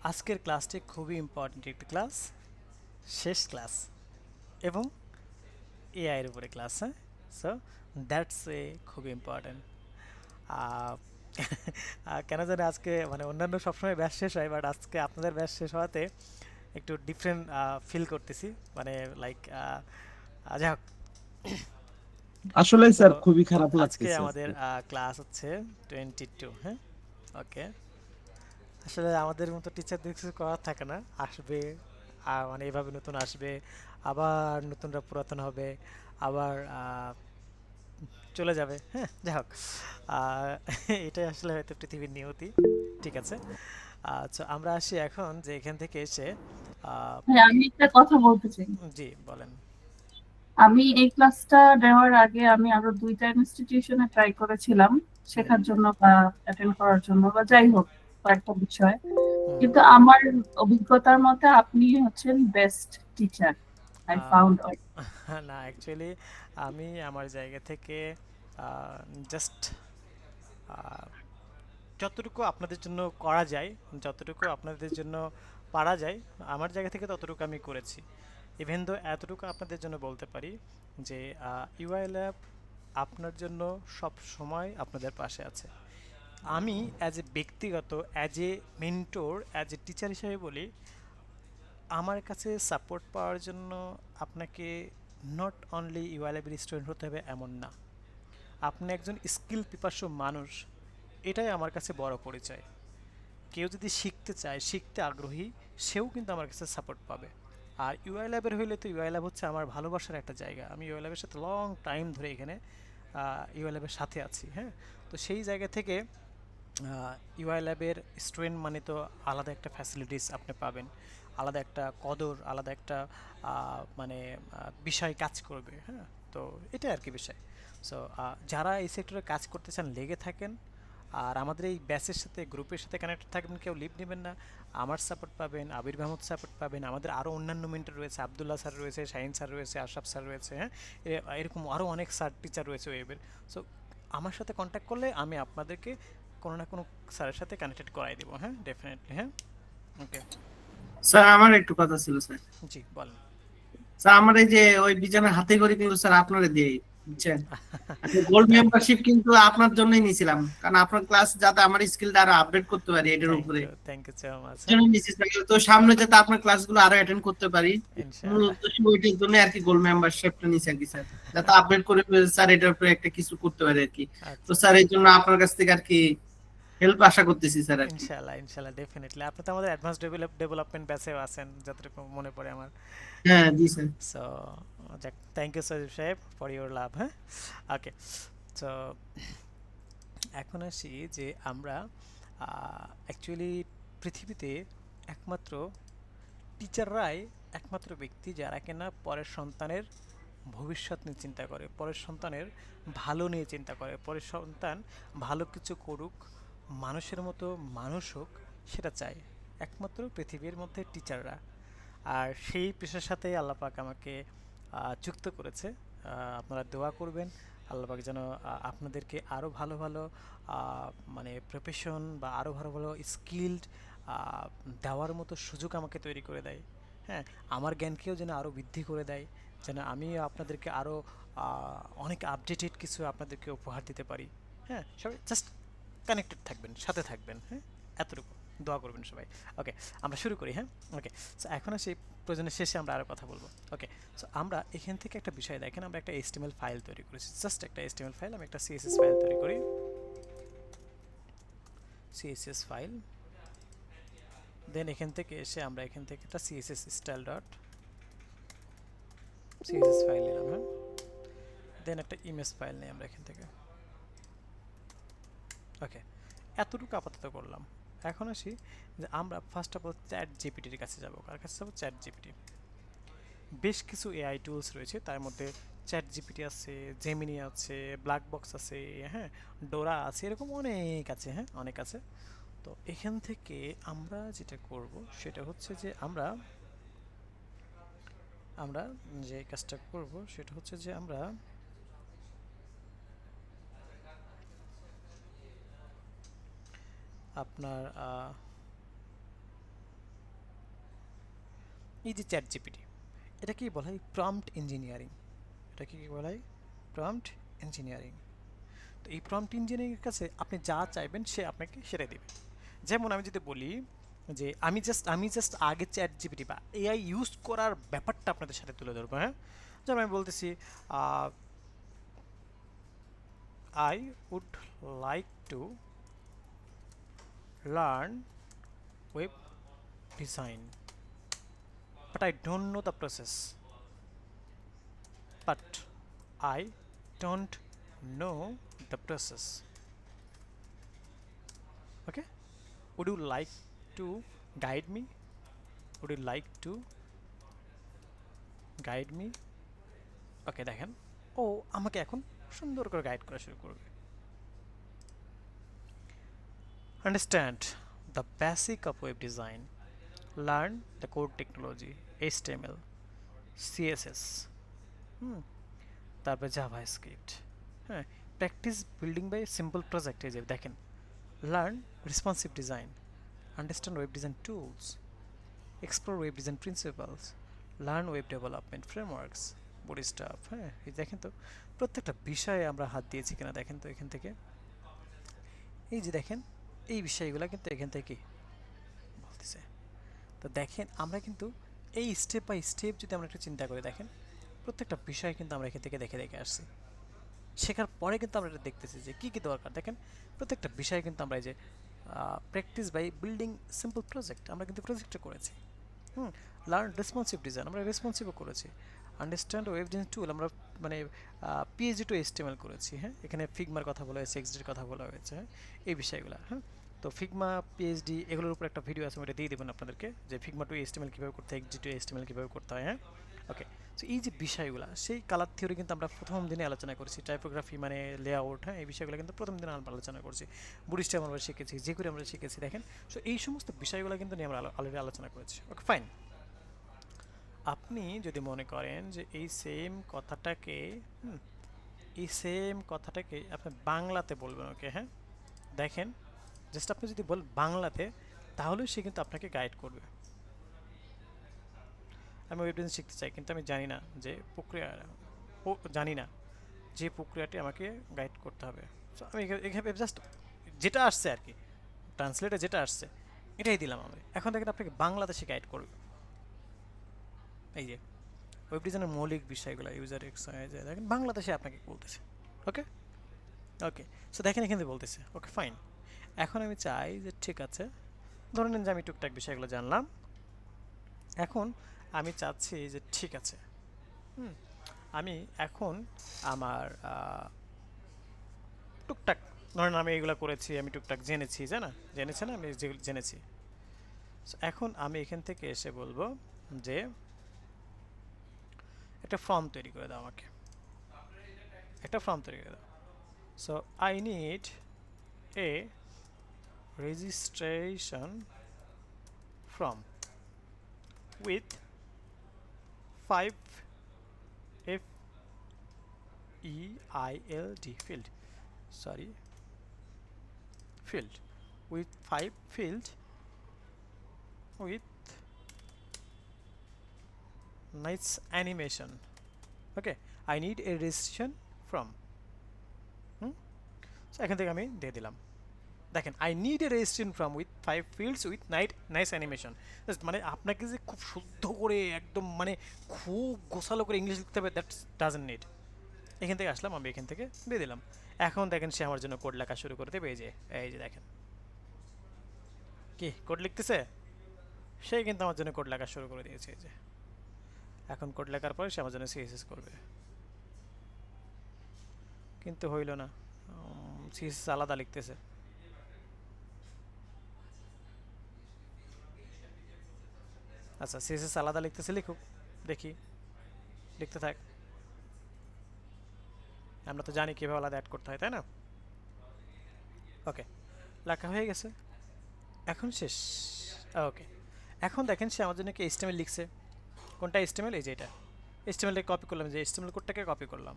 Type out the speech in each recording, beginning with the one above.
আজকের ক্লাসটি খুবই ইম্পর্ট্যান্ট একটি ক্লাস, শেষ ক্লাস এবং এআই এর উপরে ক্লাস। হ্যাঁ, সো দ্যাটস এ খুবই ইম্পর্ট্যান্ট। কেন জানি আজকে মানে অন্যান্য সবসময় ব্যাচ শেষ হয়, বাট আজকে আপনাদের ব্যাচ শেষ হওয়াতে একটু ডিফারেন্ট ফিল করতেছি, মানে লাইক যাই হোক। আসলে তো স্যার খুবই খারাপ আজকে লাগতেছে আমাদের আজকে। ক্লাস হচ্ছে 22। হ্যাঁ, ওকে। আসলে আমাদের মতো টিচারদের কিছু করার থাকে না, আসবে মানে এভাবে নতুন আসবে, আবার নতুনরা পুরাতন হবে, আবার চলে যাবে। হ্যাঁ, যাই হোক, আহ, এটাই আসলে হয়তো পৃথিবীর নিয়তি। ঠিক আছে, আচ্ছা আমরা আসি এখন যে এখান থেকে এসে আহ, হ্যাঁ, আমি একটা কথা বলতে চাই। জি বলেন। আমি এই ক্লাসটা নেওয়ার আগে আমি আরো 2টা ইনস্টিটিউশনে ট্রাই করেছিলাম হুম শেখার জন্য বা অ্যাটেন্ড করার জন্য বা যাই হোক কয়েকটা বিষয়। হুম। কিন্তু আমার অভিজ্ঞতার মতে আপনি হচ্ছেন বেস্ট টিচার আই ফাউন্ড। না, অ্যাকচুয়ালি আমি আমার জায়গা থেকে জাস্ট যতটুকু আপনাদের জন্য করা যায়, যতটুকু আপনাদের জন্য পারা যায়, আমার জায়গা থেকে ততটুকু আমি করেছি। ইভেন দো এতটুকু আপনাদের জন্য বলতে পারি যে ইউআই ল্যাব আপনার জন্য সব সময় আপনাদের পাশে আছে। আমি অ্যাজ এ ব্যক্তিগত, as a mentor, as a teacher হিসেবে বলি, আমার কাছে সাপোর্ট পাওয়ার জন্য আপনাকে নট অনলি ইউআই ল্যাবের স্টুডেন্ট হতে হবে এমন না, আপনি একজন স্কিল পিপাসু মানুষ, এটাই আমার কাছে বড় পরিচয়। কেউ যদি শিখতে চায়, শিখতে আগ্রহী, সেও কিন্তু আমার কাছে সাপোর্ট পাবে। আর ইউআই ল্যাবের হইলে তো ইউআই ল্যাব হচ্ছে আমার ভালোবাসার একটা জায়গা, আমি ইউআই ল্যাবের সাথে লং টাইম ধরে এখানে ইউআই ল্যাবের সাথে আছি। হ্যাঁ, তো সেই জায়গা থেকে ইউআই ল্যাবের স্টুডেন্ট মানে তো আলাদা একটা ফ্যাসিলিটিস আপনি পাবেন, আলাদা একটা কদর, আলাদা একটা মানে বিষয় কাজ করবে। হ্যাঁ, তো এটাই আর কি বিষয়। সো যারা এই সেক্টরে কাজ করতে চান লেগে থাকেন, আর আমাদের এই ব্যাচের সাথে, গ্রুপের সাথে কানেক্টেড থাকবেন, কেউ লিভ নেবেন না। আমার সাপোর্ট পাবেন, আবির মাহমুদ সাপোর্ট পাবেন, আমাদের আরও অন্যান্য মেন্টর রয়েছে, আবদুল্লাহ স্যার রয়েছে, শাহিন স্যার রয়েছে, আশরাফ স্যার রয়েছে। হ্যাঁ, এরকম আরও অনেক স্যার টিচার রয়েছে ওয়েবের। সো আমার সাথে কন্ট্যাক্ট করলে আমি আপনাদেরকে কোনো না কোনো স্যারের সাথে কানেক্টেড করাই দেবো। হ্যাঁ, ডেফিনেটলি। হ্যাঁ, ওকে। স্যার আমার একটু কথা ছিল স্যার। জি বলেন। স্যার আমার এই যে ওই বিজনের হাতে করে কিন্তু স্যার আপনারে দিই, বুঝছেন? গোল্ড থ্যাংক মেম্বারশিপ কিন্তু আপনার জন্যই নিয়েছিলাম, কারণ আপনার ক্লাস যাতে আমার স্কিলটা আরো আপডেট করতে পারি এটার উপরে। Thank you so much. জন্য নিয়েছি স্যার, তো সামনে যাতে আপনার ক্লাসগুলো আরো অ্যাটেন্ড করতে পারি। মূল ইনশাআল্লাহ। উদ্দেশ্য ওইটার জন্য আর কি গোল্ড মেম্বারশিপটা নিয়েছি আর কি স্যার, যাতে আপডেট করে স্যার এটার উপরে একটা কিছু করতে পারি আর কি। তো আচ্ছা, স্যার এই জন্য আপনার কাছ থেকে আর কি হেল্প আশা করতেছি স্যার আর কি। ইনশাআল্লাহ ইনশাআল্লাহ ডেফিনেটলি। আপনি তো আমাদের অ্যাডভান্স ডেভেলপমেন্ট ব্যাচেও আছেন যতটুকু মনে পড়ে আমার। হ্যাঁ জি স্যার। সো যাক, থ্যাংক ইউ সজিব সাহেব ফর ইউর লাভ। হ্যাঁ, ওকে। সো এখন আসি যে আমরা অ্যাকচুয়ালি পৃথিবীতে একমাত্র টিচাররাই একমাত্র ব্যক্তি যারা কিনা পরের সন্তানের ভবিষ্যৎ নিয়ে চিন্তা করে, পরের সন্তানের ভালো নিয়ে চিন্তা করে, পরের সন্তান ভালো কিছু করুক, মানুষের মতো মানুষ হোক, সেটা চায় একমাত্র পৃথিবীর মধ্যে টিচাররা। আর সেই পেশার সাথেই আল্লাহ পাক আমাকে যুক্ত করেছে। আপনারা দোয়া করবেন আল্লাহ পাক যেন আপনাদেরকে আরও ভালো ভালো মানে প্রফেশন বা আরও ভালো ভালো স্কিল্ড দেওয়ার মতো সুযোগ আমাকে তৈরি করে দেয়। হ্যাঁ, আমার জ্ঞানকেও যেন আরও বৃদ্ধি করে দেয়, যেন আমি আপনাদেরকে আরও অনেক আপডেটেড কিছু আপনাদেরকে উপহার দিতে পারি। হ্যাঁ, সবাই জাস্ট কানেক্টেড থাকবেন, সাথে থাকবেন। হ্যাঁ, এতটুকু দোয়া করবেন সবাই। ওকে, আমরা শুরু করি। হ্যাঁ, ওকে। সো এখন সেই প্রয়োজনের শেষে আমরা আরও কথা বলবো। ওকে, সো আমরা এখান থেকে একটা বিষয় দেখেন, আমরা একটা HTML ফাইল তৈরি করেছি, জাস্ট একটা HTML ফাইল। আমি একটা CSS ফাইল তৈরি করি, CSS ফাইল। দেন এখান থেকে এসে আমরা এখান থেকে একটা CSS style dot CSS file নিলাম। হ্যাঁ, দেন একটা ইমেজ ফাইল নিই আমরা এখান থেকে। ওকে, এতটুকু আপাতত করলাম। এখন আসি যে আমরা ফার্স্ট অফ অল চ্যাট জিপিটির কাছে যাবো। কার কাছে যাবো? Chat GPT. বেশ কিছু এআই টুলস রয়েছে, তার মধ্যে চ্যাট জিপিটি আছে, জেমিনি আছে, ব্ল্যাক বক্স আছে, হ্যাঁ, ডোরা আছে, এরকম অনেক আছে। হ্যাঁ, অনেক আছে। তো এখান থেকে আমরা যেটা করব সেটা হচ্ছে যে আমরা আমরা যে কাজটা করব সেটা হচ্ছে যে আমরা আপনার এই যে চ্যাট জিপিটি, এটা কি বলা হয় প্রম্পট ইঞ্জিনিয়ারিং। এটা কি বলা হয় প্রম্পট ইঞ্জিনিয়ারিং। তো এই প্রম্পট ইঞ্জিনিয়ারিংয়ের কাছে আপনি যা চাইবেন সে আপনাকে সেটাই দেবে। যেমন আমি যদি বলি যে আমি জাস্ট আগে চ্যাট জিপিটি বা এআই ইউজ করার ব্যাপারটা আপনাদের সাথে তুলে ধরবো, হ্যাঁ। যেমন আমি বলতেছি I would like to learn web design but I don't know the process, but I don't know the process. Okay, would you like to guide me? Would you like to guide me? ওকে, দেখেন ও আমাকে এখন সুন্দর করে guide করা শুরু করবে। Understand the basic of web design, learn the code technology, HTML, CSS, তারপর JavaScript, হ্যাঁ। Practice building by simple project, এই যে দেখেন learn responsive design, understand web design tools, explore web design principles, learn web development frameworks, body stuff, হ্যাঁ। এই দেখেন তো প্রত্যেকটা বিষয়ে আমরা হাত দিয়েছি কিনা, দেখেন তো এখান থেকে, এই যে দেখেন এই বিষয়গুলো কিন্তু এখান থেকে বলতেছে। তো দেখেন আমরা কিন্তু এই স্টেপ বাই স্টেপ যদি আমরা একটু চিন্তা করে দেখেন, প্রত্যেকটা বিষয় কিন্তু আমরা এখান থেকে দেখে দেখে আসছি। শেখার পরে কিন্তু আমরা এটা দেখতেছি যে কী কী দরকার। দেখেন প্রত্যেকটা বিষয় কিন্তু আমরা এই যে practice by building simple project, আমরা কিন্তু প্রজেক্টটা করেছি। লার্ন রেসপন্সিভ ডিজাইন, আমরা রেসপন্সিভও করেছি। আন্ডারস্ট্যান্ড ওয়েব ডিজাইন টুল, আমরা মানে পিএইচডি টু HTML করেছি, হ্যাঁ। এখানে ফিগমার কথা বলা হয়েছে, এক্সডির কথা বলা হয়েছে, হ্যাঁ, এই বিষয়গুলো, হ্যাঁ। তো ফিগমা পিএইচডি এগুলোর উপর একটা ভিডিও আছে, ওটা দিয়ে দেবেন আপনাদেরকে, যে ফিগমা টু HTML কীভাবে করতে হয়, এক্সডি টু HTML কীভাবে করতে হয়, হ্যাঁ। ওকে, সো এই যে বিষয়গুলো, সেই কালার থিওরি কিন্তু আমরা প্রথম দিনে আলোচনা করেছি। টাইপোগ্রাফি মানে লেআউট, হ্যাঁ, এই বিষয়গুলো কিন্তু প্রথম দিনে আমরা আলোচনা করছি। বুডিস্টাইম আমরা শিখেছি, যে করে আমরা শিখেছি, দেখেন। সো এই সমস্ত বিষয়গুলো কিন্তু নিয়ে আমরা অলরেডি আলোচনা করেছি। ওকে, ফাইন। আপনি যদি মনে করেন যে এই সেম কথাটাকে আপনি বাংলাতে বলবেন, ওকে, হ্যাঁ। দেখেন জাস্ট আপনি যদি বলেন বাংলাতে, তাহলে সে কিন্তু আপনাকে গাইড করবে। আমি ওয়েব ডিজাইন শিখতে চাই, কিন্তু আমি জানি না যে যে প্রক্রিয়াটি আমাকে গাইড করতে হবে। সো আমি এখানে জাস্ট যেটা আসছে আর কি, ট্রান্সলেটে যেটা আসছে এটাই দিলাম আমি। এখন দেখেন আপনাকে বাংলাদেশে গাইড করবে। এই যে ওয়েব ডিজাইনের মৌলিক বিষয়গুলো, ইউজার এক্সপিরিয়েন্স, দেখেন বাংলাদেশে আপনাকে বলতেছে। ওকে ওকে, সো দেখেন এখানে বলতেছে। ওকে, ফাইন। এখন আমি চাই যে ঠিক আছে, ধরে নিন যে আমি টুকটাক বিষয়গুলো জানলাম। এখন আমি চাচ্ছি যে ঠিক আছে, আমি এখন আমার টুকটাক, ধরেন আমি এগুলো করেছি, আমি টুকটাক জেনেছি না, আমি যেগুলো জেনেছি। এখন আমি এখান থেকে এসে বলবো যে একটা ফর্ম তৈরি করে দাও আমাকে, একটা ফর্ম তৈরি করে দাও। So I need A registration form with 5 FEILD field, sorry, field with 5 field with nice animation. Okay, I need a registration from, so এখান থেকে আমি দিয়ে দিলাম। দেখেন I need A registration from with 5 fields with nice animation. মানে আপনাকে যে খুব শুদ্ধ করে একদম মানে খুব গোছালো করে ইংলিশ লিখতে হবে, দ্যাট ডাজন্ট নিড। এখান থেকে আসলাম, আমি এখান থেকে দিয়ে দিলাম। এখন দেখেন সে আমার জন্য কোড লেখা শুরু করে দেবে। এই যে দেখেন কি কোড লিখতেছে, সে কিন্তু আমার জন্য কোড লেখা শুরু করে দিয়েছে। এই যে এখন কোড লেখার পরে সে আমার জন্য CSS করবে, কিন্তু হইল না, CSS আলাদা লিখতেছে। আচ্ছা, CSS আলাদা লিখতেছে, লিখুক, দেখি লিখতে থাক। আমরা তো জানি কীভাবে আলাদা অ্যাড করতে হয়, তাই না? ওকে, লেখা হয়ে গেছে, এখন শেষ। ওকে, এখন দেখেন সে আমার জন্য কি HTML লিখছে। কোনটা HTML? এই যে এটা HTML-টাকে কপি করলাম, যে HTML কোডটাকে কপি করলাম।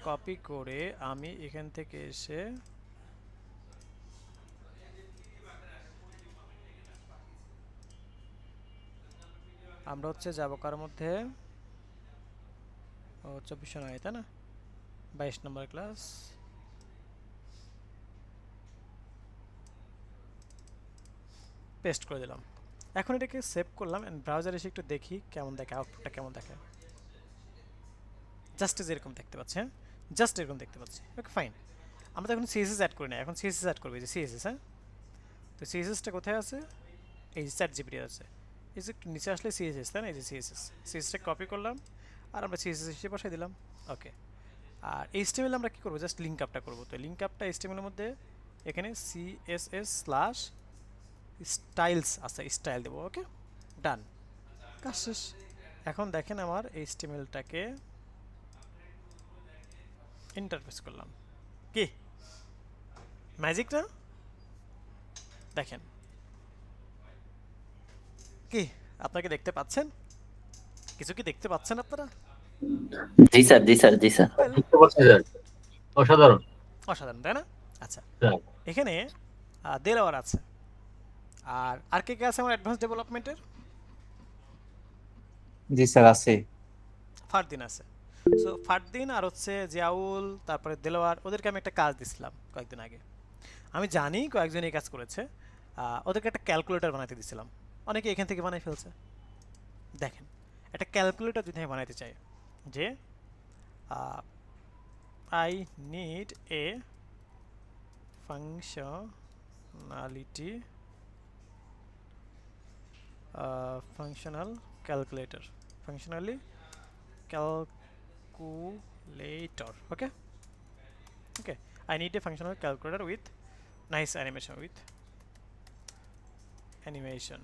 কপি করে আমি এখান থেকে এসে আমরা হচ্ছে যাবো কার মধ্যে, ও 24 নয় তাই না, 22 নম্বর ক্লাস। পেস্ট করে দিলাম। এখন এটাকে সেভ করলাম এন্ড ব্রাউজারে এসে একটু দেখি কেমন দেখে, আউটপুটটা কেমন দেখে। জাস্ট এরকম দেখতে পাচ্ছি, হ্যাঁ জাস্ট এরকম দেখতে পাচ্ছি। Okay fine. আমরা তো এখন সিএসএস অ্যাড করি না, এখন সিএসএস অ্যাড করবো, এই যে সিএসএস। হ্যাঁ, তো সিএসএসটা কোথায় আছে, এই যে চ্যাট জিপিটি আছে। এই যে একটু নিচে আসলে সিএসএস তাই না, এই যে সিএসএস, সিএসটা কপি করলাম আর আমরা সিএসএস হিসেবে বসাই দিলাম। ওকে, আর এইচটিএমএল আমরা কি করবো, জাস্ট লিঙ্ক আপটা করবো। তো লিঙ্ক আপটা এইচটিএমএল এর মধ্যে এখানে সিএসএস স্ল্যাশ স্টাইলস আছে, স্টাইল দেবো। ওকে ডান, কাজ শেষ। এখন দেখেন আমার এইচটিএমএলটাকে ইন্টারফেস করলাম, কি ম্যাজিক না? দেখেন কি, আপনাকে দেখতে পাচ্ছেন, কিছু কি দেখতে পাচ্ছেন আপনারা? জি স্যার, জি স্যার, জি স্যার। Well, বুঝতে পারছি স্যার, অসাধারণ। অসাধারণ তাই না? আচ্ছা, হ্যাঁ। এখানে দেলাওয়ার আছে, আর আর কে কে আছে আমার অ্যাডভান্স ডেভেলপমেন্টের? জি স্যার আছে। ফারদিন আছে। সো ফারদিন আর হচ্ছে জিয়াউল, তারপরে দেলোয়ার, ওদেরকে আমি একটা কাজ দিছিলাম কয়েকদিন আগে। আমি জানি কয়েকজন এই কাজ করেছে। ওদেরকে একটা ক্যালকুলেটর বানাতে দিছিলাম, অনেকে এখান থেকে বানাই ফেলছে। দেখেন, একটা ক্যালকুলেটর যদি আমি বানাইতে চাই, যে I need A functionality functional calculator, functionally calculator. Okay, okay, I need a functional calculator with nice animation, with animation.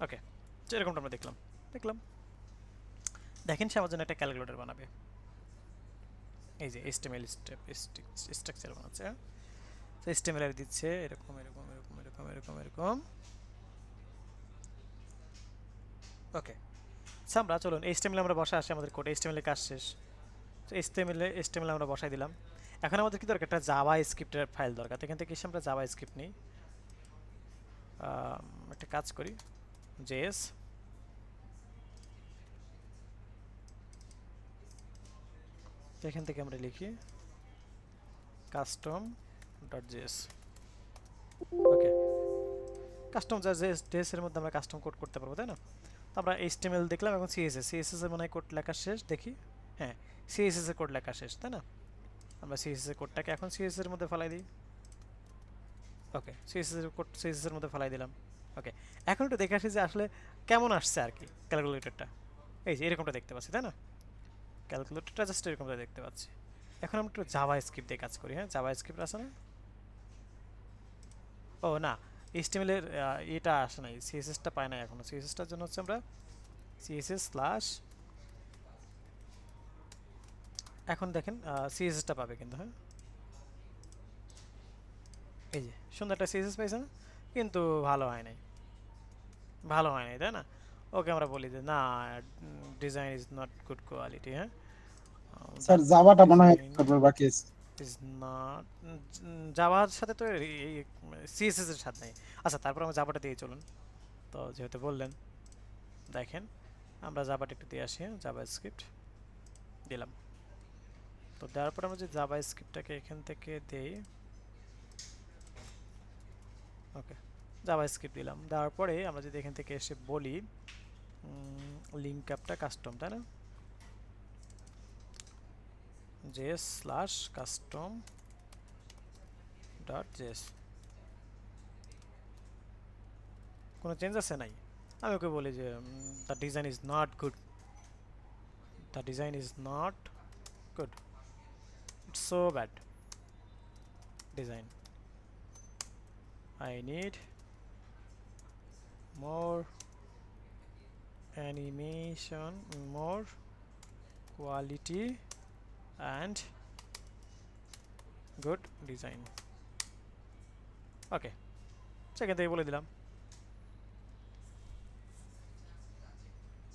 Okay, যেরকমটা আমরা দেখলাম, দেখেন সে আমার জন্য একটা ক্যালকুলেটর বানাবে। এই যে HTML স্ট্রাকচার বানাচ্ছে, তো HTML এর দিচ্ছে এরকম এরকম এরকম এরকম এরকম এরকম। ওকে, আচ্ছা আমরা চলুন HTML আমরা বসা আসি, আমাদের কোড HTML এর কাজ শেষ। তো HTML আমরা বসাই দিলাম। এখন আমাদের কি দরকার, একটা জাভা স্ক্রিপ্টের ফাইল দরকার। তো এখান থেকে এসে আমরা জাভা স্ক্রিপ্ট নিই, একটা কাজ করি, জেএস এখান থেকে আমরা লিখি কাস্টম ডট জেএস। ওকে, কাস্টম জেএস এর মধ্যে আমরা কাস্টম কোড করতে পারবো তাই না? তো আমরা HTML দেখলাম, এখন সিএসএস এর মনে হয় কোড লেখা শেষ, দেখি। হ্যাঁ, সিএসএস এর কোড লেখা শেষ তাই না? আমরা সিএসএস এর কোডটাকে এখন সিএসএস এর মধ্যে ফেলাই দিই। ওকে, সিএসএস এর কোড সিএসএস এর মধ্যে ফেলাই দিলাম। ওকে, এখন একটু দেখে আসি যে আসলে কেমন আসছে আর কি ক্যালকুলেটরটা। এই যে এরকমটা দেখতে পাচ্ছি তাই না, ক্যালকুলেটরটা জাস্ট এরকমটা দেখতে পাচ্ছি। এখন আমরা একটু জাভা স্ক্রিপ্ট দিয়ে কাজ করি। হ্যাঁ, জাভা স্ক্রিপ্ট আছে না? ও না, HTML এর এটা আসে নাই, সিএসএসটা পায় না এখনো। সিএসএসটার জন্য হচ্ছে আমরা সিএসএস স্ল্যাশ, এখন দেখেন সিএসএসটা পাবে কিন্তু। হ্যাঁ, এই যে সুন্দর একটা সিএসএস পাইছে না, কিন্তু ভালো হয় নাই, তাই না? ওকে, আমরা বলি যে না, design is not good quality. হ্যাঁ স্যার জাভাটা মনে হয় তারপর বাকি আছে। ইজ নট, জাভার সাথে তো সিএসএস এর সাথে নাই। আচ্ছা, তারপর আমরা জাভাটা দিয়ে চলুন। তো যেহেতু বললেন, দেখেন আমরা জাভাটা একটু দিয়ে আসি। জাভা স্ক্রিপ্ট দিলাম। তো দেওয়ার পর আমরা যে জাভা স্ক্রিপ্টটাকে এখান থেকে দেই, ওকে জাভা স্ক্রিপ্ট দিলাম। দেওয়ার পরে আমরা যদি এখান থেকে এসে বলি লিঙ্ক আপটা কাস্টম তাই না, JS slash custom dot JS, কোনো চেঞ্জ আছে নাই? আমি ওকে বলি যে the design is not good, the design is not good, it's so bad design, I need more animation, more quality and good design. ওকে, সেখান থেকে বলে দিলাম।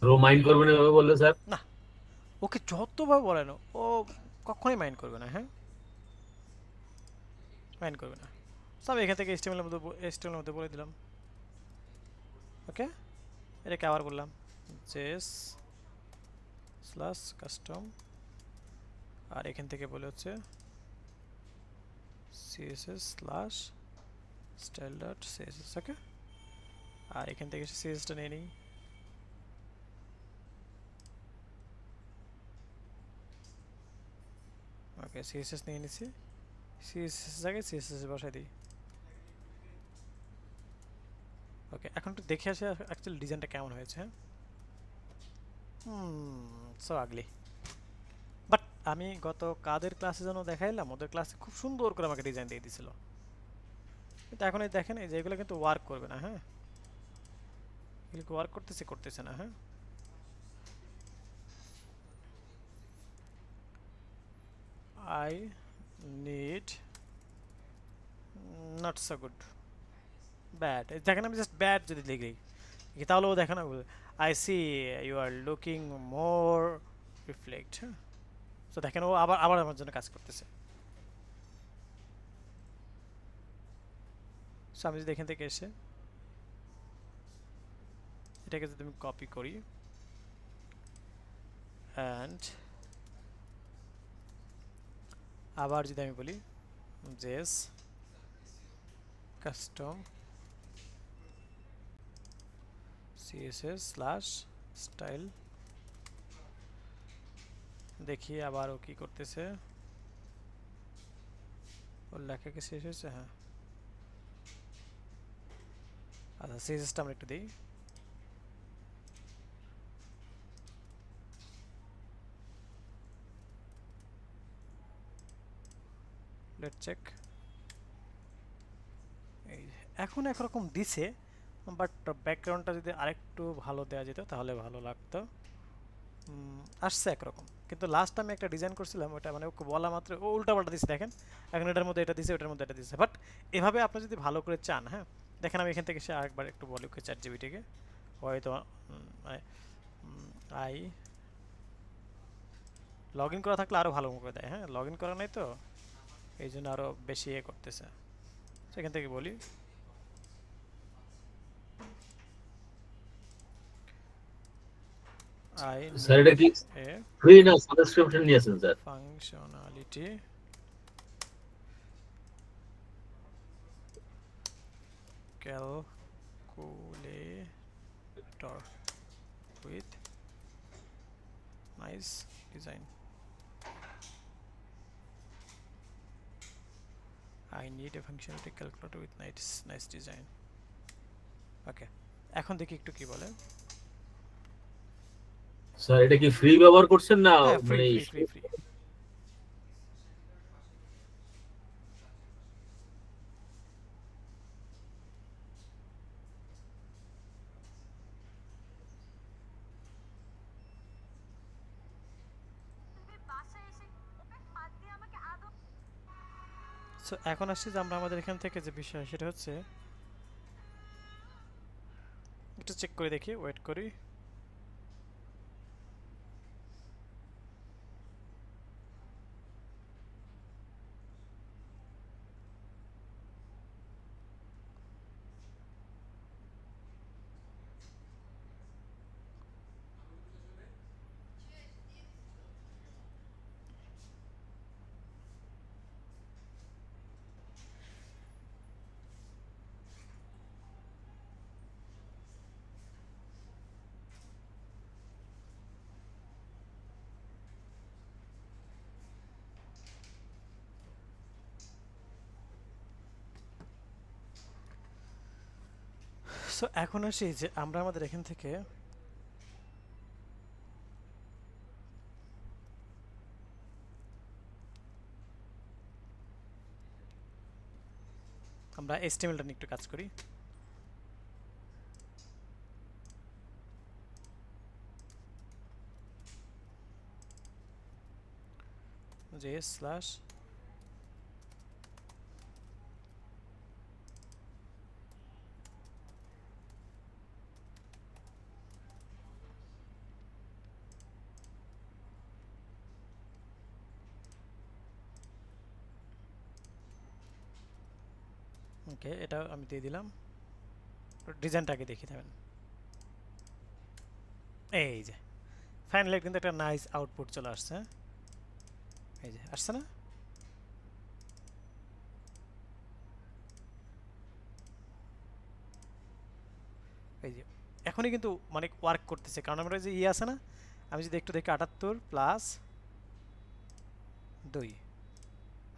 ও মাইন্ড করবেন এভাবে বললে স্যার? না, ওকে যতভাবে বলেন ও কখনোই মাইন্ড করবে না। হ্যাঁ, মাইন্ড করবে না। তো আমি এখান থেকে HTML এর মধ্যে বলে দিলাম ওকে, এটাকে আবার বললাম জেএস স্ল্যাশ কাস্টম, আর এখান থেকে বলে হচ্ছে CSS slash style dot CSS. Okay, আর এখান থেকে সিএসটা নিয়ে নিই। ওকে, সিএসএস নিয়ে নিছি, সিএসএস জায়গায় সিএসএস বসাই দিই। ওকে, এখন একটু দেখে আসি অ্যাকচুয়ালি ডিজাইনটা কেমন হয়েছে। হ্যাঁ, সো আগলি, বাট আমি গত কাদের ক্লাসে যেন দেখাইলাম, ওদের ক্লাসে খুব সুন্দর করে আমাকে ডিজাইন দিয়ে দিছিল, কিন্তু এখন এই দেখেন এই যে এগুলো কিন্তু ওয়ার্ক করবে না। হ্যাঁ, এগুলো ওয়ার্ক করতেছে না। হ্যাঁ, I need not so good, bad, দেখেন আমি জাস্ট ব্যাড যদি লিখি তাহলেও দেখেন I see you are looking more reflect. হ্যাঁ, তো দেখেন ও আবার আবার আমার জন্য কাজ করতেছে। সো আমি যদি এখান থেকে এসে এটাকে যদি আমি কপি করি অ্যান্ড আবার যদি আমি বলি JS custom CSS slash style, দেখি আবার ও কি করতেছে। ওর লেখা কি শেষ হয়েছে? হ্যাঁ, আচ্ছা সিএসএসটা আমরা একটু দিই। লেট চেক, এই এখন একরকম দিছে, বাট ব্যাকগ্রাউন্ডটা যদি আরেকটু ভালো দেওয়া যেত তাহলে ভালো লাগতো। আসছে একরকম, কিন্তু লাস্ট আমি একটা ডিজাইন করছিলাম ওটা মানে ওকে বলা মাত্র ও উল্টাপাল্টা দিচ্ছে। দেখেন এখন এটার মধ্যে এটা দিছে, ওটার মধ্যে এটা দিছে, বাট এভাবে আপনি যদি ভালো করে চান, হ্যাঁ দেখেন আমি এখান থেকে সে আরেকবার একটু বলি ওকে চ্যাট জিপিটিকে, হয়তো মানে আই লগ ইন করা থাকলে আরও ভালো করে দেয়। হ্যাঁ, লগ ইন করা নাই তো এই জন্য আরও বেশি করতেছে। সেখান থেকে বলি I স্যার এটা কি need a ফ্রি না সাবস্ক্রিপশন নিয়েছেন sir? functionality calculator with nice design. I need a functionality calculator with nice design. Okay, এখন দেখি একটু কি বলে। স্যার এটা কি ফ্রি ব্যবহার করছেন না হ্যাঁ, ফ্রি মানে ফ্রি ফ্রি ফ্রি। সো এখন আসছি যে আমরা আমাদের এখান থেকে যে বিষয় সেটা হচ্ছে একটু চেক করে দেখি, ওয়েট করি। সো এখন আসি যে আমরা আমাদের এখান থেকে আমরা HTML-টা নিয়ে একটু কাজ করি। js স্ল্যাশ ওকে, এটা আমি দিয়ে দিলাম। ডিজাইনটাকে দেখি থাকেন। এই যে ফাইনালি কিন্তু একটা নাইস আউটপুট চলে আসছে, হ্যাঁ? এই যে আসছে না? এই যে এখনই কিন্তু মানে ওয়ার্ক করতেছে, কারণ আমরা যে আছে না, আমি যদি একটু দেখি 78 প্লাস 2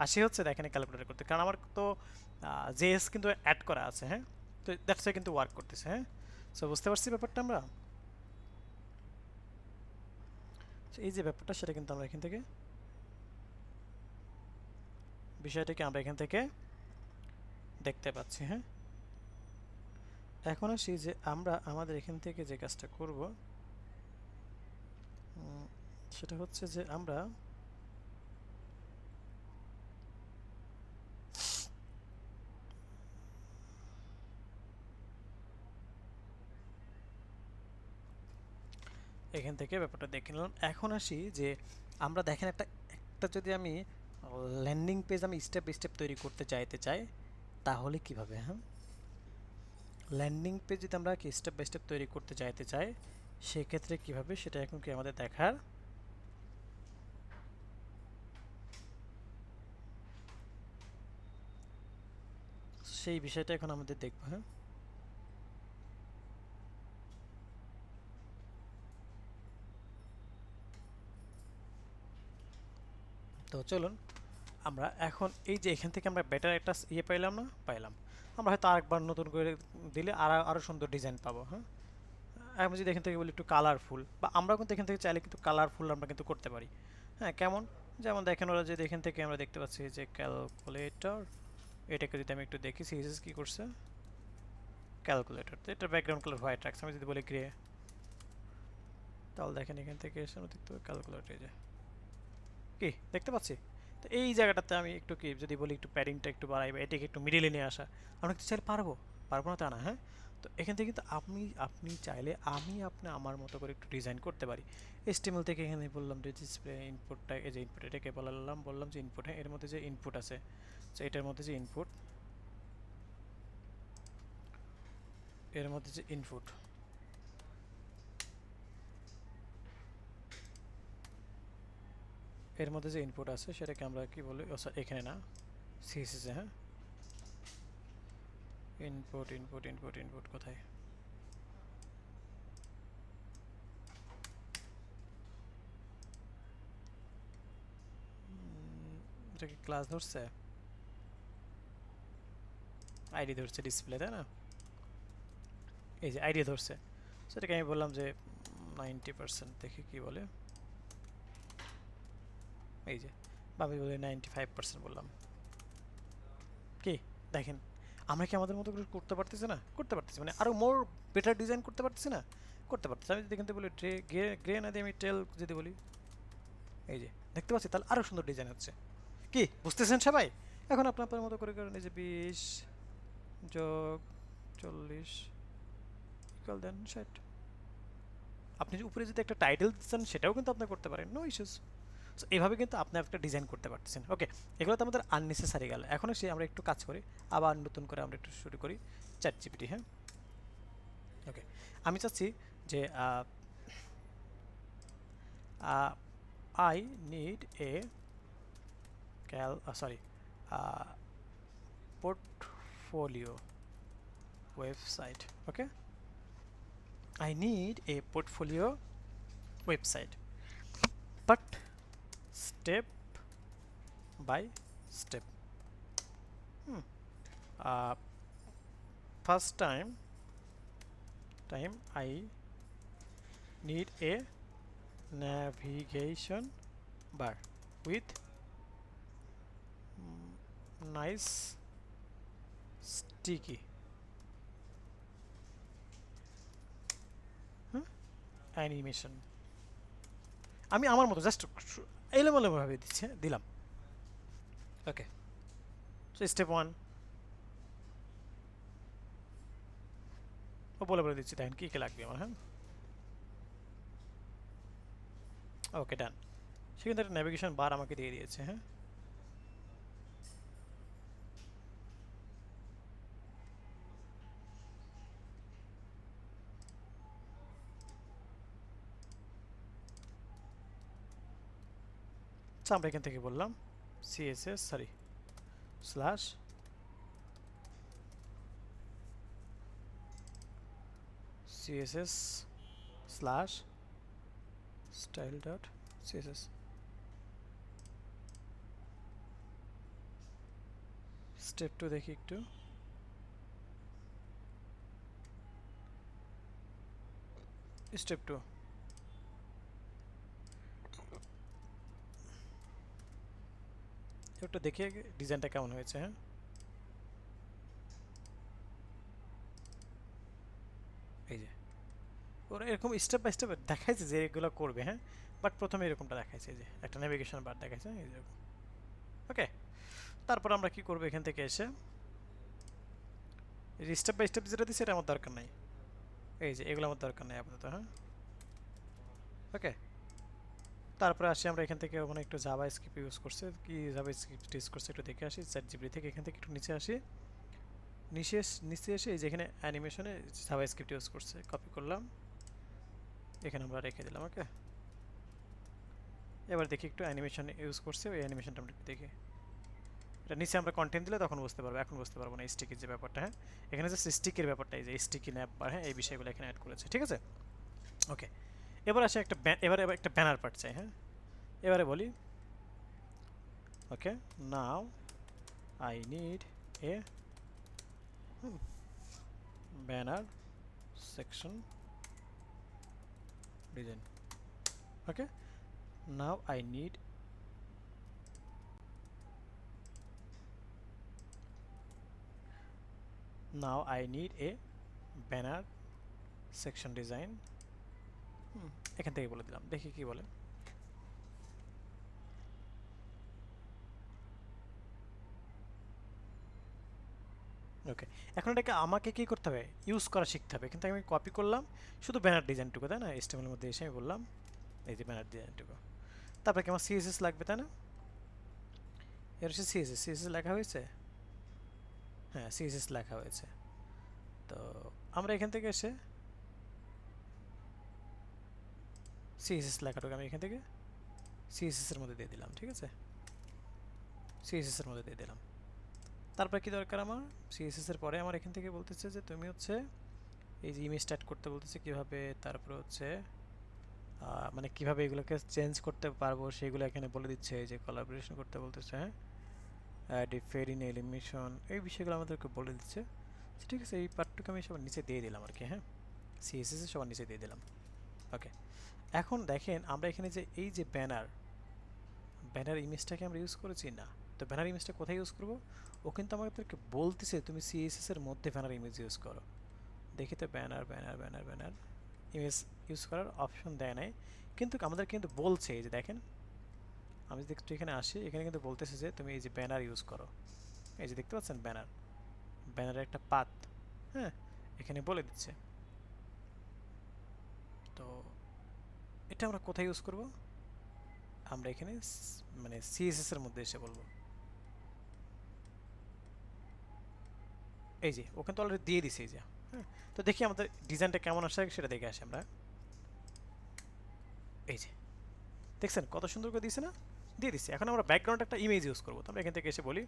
80 হচ্ছে, দেখেন ক্যালকুলেটর করতে, কারণ আমার তো জেএস কিন্তু অ্যাড করা আছে, হ্যাঁ? তো দ্যাটস কিন্তু ওয়ার্ক করতেছে, হ্যাঁ? সো বুঝতে পারছি ব্যাপারটা আমরা। So, এই যে ব্যাপারটা সেটা কিন্তু আমরা এখান থেকে বিষয়টাকে আমরা এখান থেকে দেখতে পাচ্ছি, হ্যাঁ? এখন আসি যে আমরা আমাদের এখান থেকে যে কাজটা করব সেটা হচ্ছে যে আমরা এখান থেকে ব্যাপারটা দেখে নিলাম। এখন আসি যে আমরা দেখেন একটা একটা যদি আমি ল্যান্ডিং পেজ আমি স্টেপ বাই স্টেপ তৈরি করতে চাই তাহলে কিভাবে, হ্যাঁ? ল্যান্ডিং পেজ যদি আমরা কি স্টেপ বাই স্টেপ তৈরি করতে চাই সেক্ষেত্রে কিভাবে, সেটা এখন কি আমাদের দেখার। সেই বিষয়টা এখন আমাদের দেখবো, হ্যাঁ? তো চলুন আমরা এখন এই যে এখান থেকে আমরা বেটার একটা পাইলাম না, পাইলাম। আমরা হয়তো আরেকবার নতুন করে দিলে আরও সুন্দর ডিজাইন পাবো, হ্যাঁ? আমি যদি এখান থেকে বলি একটু কালারফুল, বা আমরা কিন্তু এখান থেকে চাইলে কিন্তু কালারফুল আমরা কিন্তু করতে পারি, হ্যাঁ? কেমন, যেমন দেখেন ওরা যদি এখান থেকে আমরা দেখতে পাচ্ছি যে ক্যালকুলেটর, এটাকে যদি আমি একটু দেখি সিরিজ কী করছে, ক্যালকুলেটর, তো এটার ব্যাকগ্রাউন্ড কালার হোয়াইট রাখছে। আমি যদি বলি গ্রে, তাহলে দেখেন এখান থেকে এসে আমরা দেখতে পাই ক্যালকুলেটর, যে কি দেখতে পাচ্ছি। তো এই জায়গাটাতে আমি একটু কি যদি বলি একটু প্যাডিংটা একটু বাড়াই বা এটাকে একটু মিডিলে নিয়ে আসা, আমরা কিন্তু চাইলে পারবো না তা না, হ্যাঁ? তো এখান থেকে কিন্তু আপনি চাইলে আপনি আমার মতো করে একটু ডিজাইন করতে পারি। HTML থেকে এখানে বললাম যে ডিসপ্লে ইনপুটটা, এই যে ইনপুট, এটাকে বললাম যে ইনপুট, হ্যাঁ? এর মধ্যে যে ইনপুট আছে, তো এটার মধ্যে যে ইনপুট, এর মধ্যে যে ইনপুট, এর মধ্যে যে ইনপুট আছে সেটাকে আমরা কি বলি, এখানে না, সিএসএস, হ্যাঁ? ইনপুট কোথায়, এটা কি ক্লাস ধরছে, আইডি ধরছে, ডিসপ্লে, তাই না? এই যে আইডি ধরছে, সেটাকে আমি বললাম যে 90%, দেখি কি বলে, এই যে, বা আমি বলি 95% বললাম। কি দেখেন, আমরা কি আমাদের মতো করে করতে পারতেছি না? করতে পারতেছি, মানে আরো মোর বেটার ডিজাইন করতে পারতেছি না? করতে পারতেছি। আমি যদি এখান থেকে বলি গ্রে না দিয়ে আমি টেল যদি বলি, এই যে দেখতে পাচ্ছি, তাহলে আরো সুন্দর ডিজাইন হচ্ছে। কি বুঝতেছেন সবাই? এখন আপনার মতো করে করেন, এই যে 20 যোগ 40 ইকুয়াল দেন 60। আপনি যে উপরে যদি একটা টাইটেল দিচ্ছেন সেটাও কিন্তু আপনি করতে পারেন, নো ইস্যুস। সো এইভাবে কিন্তু আপনি একটা ডিজাইন করতে পারতেছেন। ওকে, এগুলো তো আমাদের আননেসেসারি গেল। এখন এসে আমরা একটু কাজ করি, আবার নতুন করে আমরা একটু শুরু করি চ্যাট জিপিটি, হ্যাঁ? ওকে, আমি চাচ্ছি যে I need A portfolio website. Okay, I need a portfolio website, but step by step. uh, First time I need a navigation bar with nice sticky animation. আমি আমার মতো জাস্ট এলোমেলোভাবে দিলাম। ওকে, সো স্টেপ 1 ও বলে দিচ্ছি, দেখেন কী কী লাগবে আমার, হ্যাঁ? ওকে, ডান। সে কিন্তু একটা ন্যাভিগেশন বার আমাকে দিয়ে দিয়েছে, হ্যাঁ? আমরা এখান থেকে বললাম CSS slash CSS slash style dot CSS. Step 2 দেখি একটু। স্টেপ 2 একটু দেখি ডিজাইনটা কেমন হয়েছে। হ্যাঁ, এই যে ওরা এরকম স্টেপ বাই স্টেপ দেখাইছে যে এগুলো করবে। হ্যাঁ, বাট প্রথমে এরকমটা দেখাইছে যে একটা নেভিগেশন বার দেখাইছে এই যেরকম। ওকে, তারপর আমরা কি করব, এখান থেকে এসে স্টেপ বাই স্টেপ যেটা দিচ্ছে এটা আমার দরকার নাই, এই যে এগুলো আমার দরকার নাই আপাতত। হ্যাঁ, ওকে, তারপরে আসি আমরা এখান থেকে ওখানে একটু জাভা স্ক্রিপ্ট ইউজ করছে, কি জাভা স্ক্রিপ্ট ইউজ করছে একটু দেখে আসি। চ্যাট জিপিটি থেকে এখান থেকে একটু নিচে আসি, নিচে এসে এই যে এখানে অ্যানিমেশনে জাভা স্ক্রিপ্ট ইউজ করছে, কপি করলাম, এখানে আমরা রেখে দিলাম। ওকে, এবার দেখি একটু অ্যানিমেশন ইউজ করছে, ওই অ্যানিমেশনটা আমরা একটু দেখি। এটা নিচে আমরা কন্টেন্ট দিলে তখন বুঝতে পারবো, এখন বুঝতে পারবো না স্টিকের যে ব্যাপারটা। হ্যাঁ, এখানে যে স্টিকের ব্যাপারটা, এই যে স্টিকি ন্যাপ বার, হ্যাঁ এই বিষয়গুলো এখানে অ্যাড করেছে। ঠিক আছে, ওকে, এবার আসে একটা এবার একটা ব্যানার পার্ট চাই। হ্যাঁ, এবারে বলি okay now I need a banner section design. Okay, now I need a banner section design. এখান থেকে বলে দিলাম, দেখি কি বলে। ওকে, এখন এটাকে আমাকে কি করতে হবে, ইউজ করা শিখতে হবে। কিন্তু আমি কপি করলাম শুধু ব্যানার ডিজাইনটুকু, তাই না, HTML এর মধ্যে এসে আমি বললাম এই যে ব্যানার ডিজাইনটুকু। তারপরে কি আমার সিএসএস লাগবে, তাই না, এর হচ্ছে সিএসএস লেখা হয়েছে। হ্যাঁ, সিএসএস লেখা হয়েছে। তো আমরা এখান থেকে এসে সিএসএস লেখাটুকু আমি এখান থেকে সিএসএস এর মধ্যে দিয়ে দিলাম। ঠিক আছে, সিএসএস এর মধ্যে দিয়ে দিলাম। তারপরে কি দরকার আমার, সিএসএস এর পরে আমার এখান থেকে বলতেছে যে তুমি হচ্ছে এই যে ইমেজ স্টার্ট করতে বলতেছে কিভাবে, তারপরে হচ্ছে মানে কিভাবে এগুলোকে চেঞ্জ করতে পারবো সেগুলো এখানে বলে দিচ্ছে। এই যে কোলাবোরেশন করতে বলতেছে, হ্যাঁ ডিফারেন্ট এলিমিনেশন, এই বিষয়গুলো আমাদেরকে বলে দিচ্ছে। ঠিক আছে, এই পার্টটুকু আমি সবার নিচে দিয়ে দিলাম আর কি। হ্যাঁ, সিএসএস সবার নিচে দিয়ে দিলাম। ওকে, এখন দেখেন আমরা এখানে যে এই যে ব্যানার ইমেজটাকে আমরা ইউজ করেছি না, তো ব্যানার ইমেজটা কোথায় ইউজ করব, ও কিন্তু আমাদেরকে বলতেছে তুমি সিএসএস এর মধ্যে ব্যানার ইমেজ ইউজ করো। দেখি তো ব্যানার ইমেজ ইউজ করার অপশন দেয় নাই, কিন্তু আমাদের কিন্তু বলছে, এই যে দেখেন আমি যদি একটু এখানে আসি, এখানে কিন্তু বলতেছে যে তুমি এই যে ব্যানার ইউজ করো। এই যে দেখতে পাচ্ছেন ব্যানারের একটা পাত, হ্যাঁ এখানে বলে দিচ্ছে। তো এটা আমরা কোথায় ইউজ করব, আমরা এখানে মানে সিএসএস এর মধ্যে এসে বলবো। এই যে ওখানে তো অলরেডি দিয়ে দিছে, এই যে। হ্যাঁ, তো দেখি আমাদের ডিজাইনটা কেমন আসে সেটা দেখে আসি আমরা। এই যে দেখছেন কত সুন্দর করে দিয়েছে না, দিয়ে দিচ্ছে। এখন আমরা ব্যাকগ্রাউন্ড একটা ইমেজ ইউজ করবো, তো আমরা এখান থেকে এসে বলি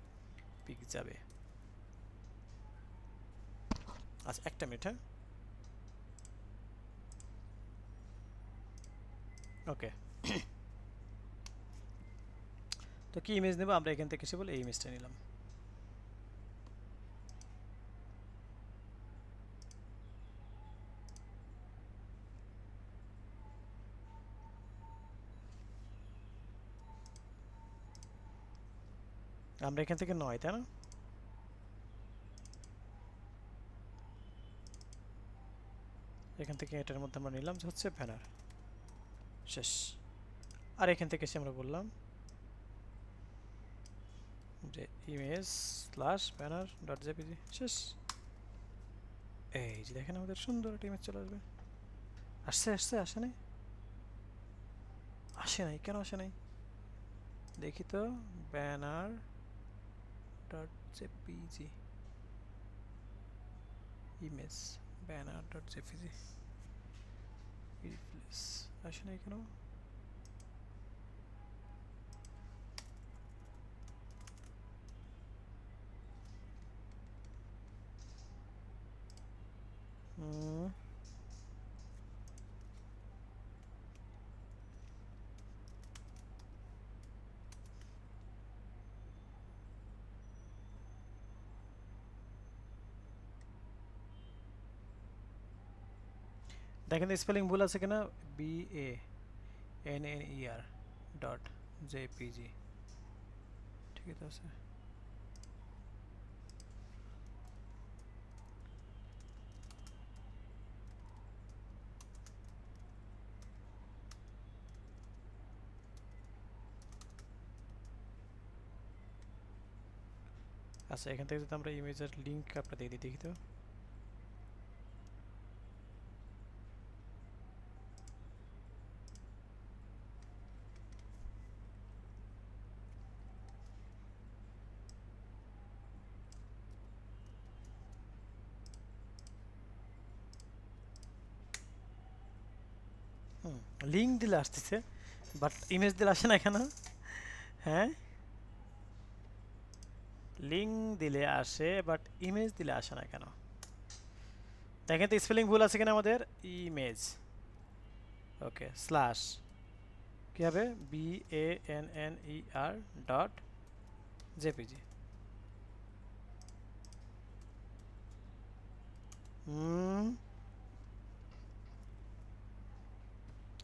পিক যাবে। আচ্ছা একটা মিনিট, হ্যাঁ ওকে। তো কি ইমেজ নেব, আমরা এখান থেকে এসে বলি এই ইমেজটা নিলাম। আমরা এখান থেকে 9, তাই না, এখান থেকে এটার মধ্যে আমরা নিলাম যে হচ্ছে ব্যানার, শেষ। আর এখান থেকে এসে আমরা বললাম যে image slash banner dot JPG, শেষ। এই যে দেখেন আমাদের সুন্দর একটা ইমেজ চলে আসবে। আসে নাই, কেন আসে নাই, দেখি তো banner dot JPG image banner dot JPG replace, আসে নাই কেন, উম, দেখেন স্পেলিং ভুল আছে কিনা, BANNER.jpg ঠিক আছে। আচ্ছা এখান থেকে যদি আমরা ইমেজের লিংক আপনার দিয়ে দিই, দেখি তো। লিংক দিলে আসতেছে, বাট ইমেজ দিলে আসে না কেন? হ্যাঁ, লিংক দিলে আসে বাট ইমেজ দিলে আসে না কেন? দেখেন তো স্পেলিং ভুল আছে কিনা আমাদের। ইমেজ, ওকে, স্ল্যাশ কি হবে, BANNER.jpg।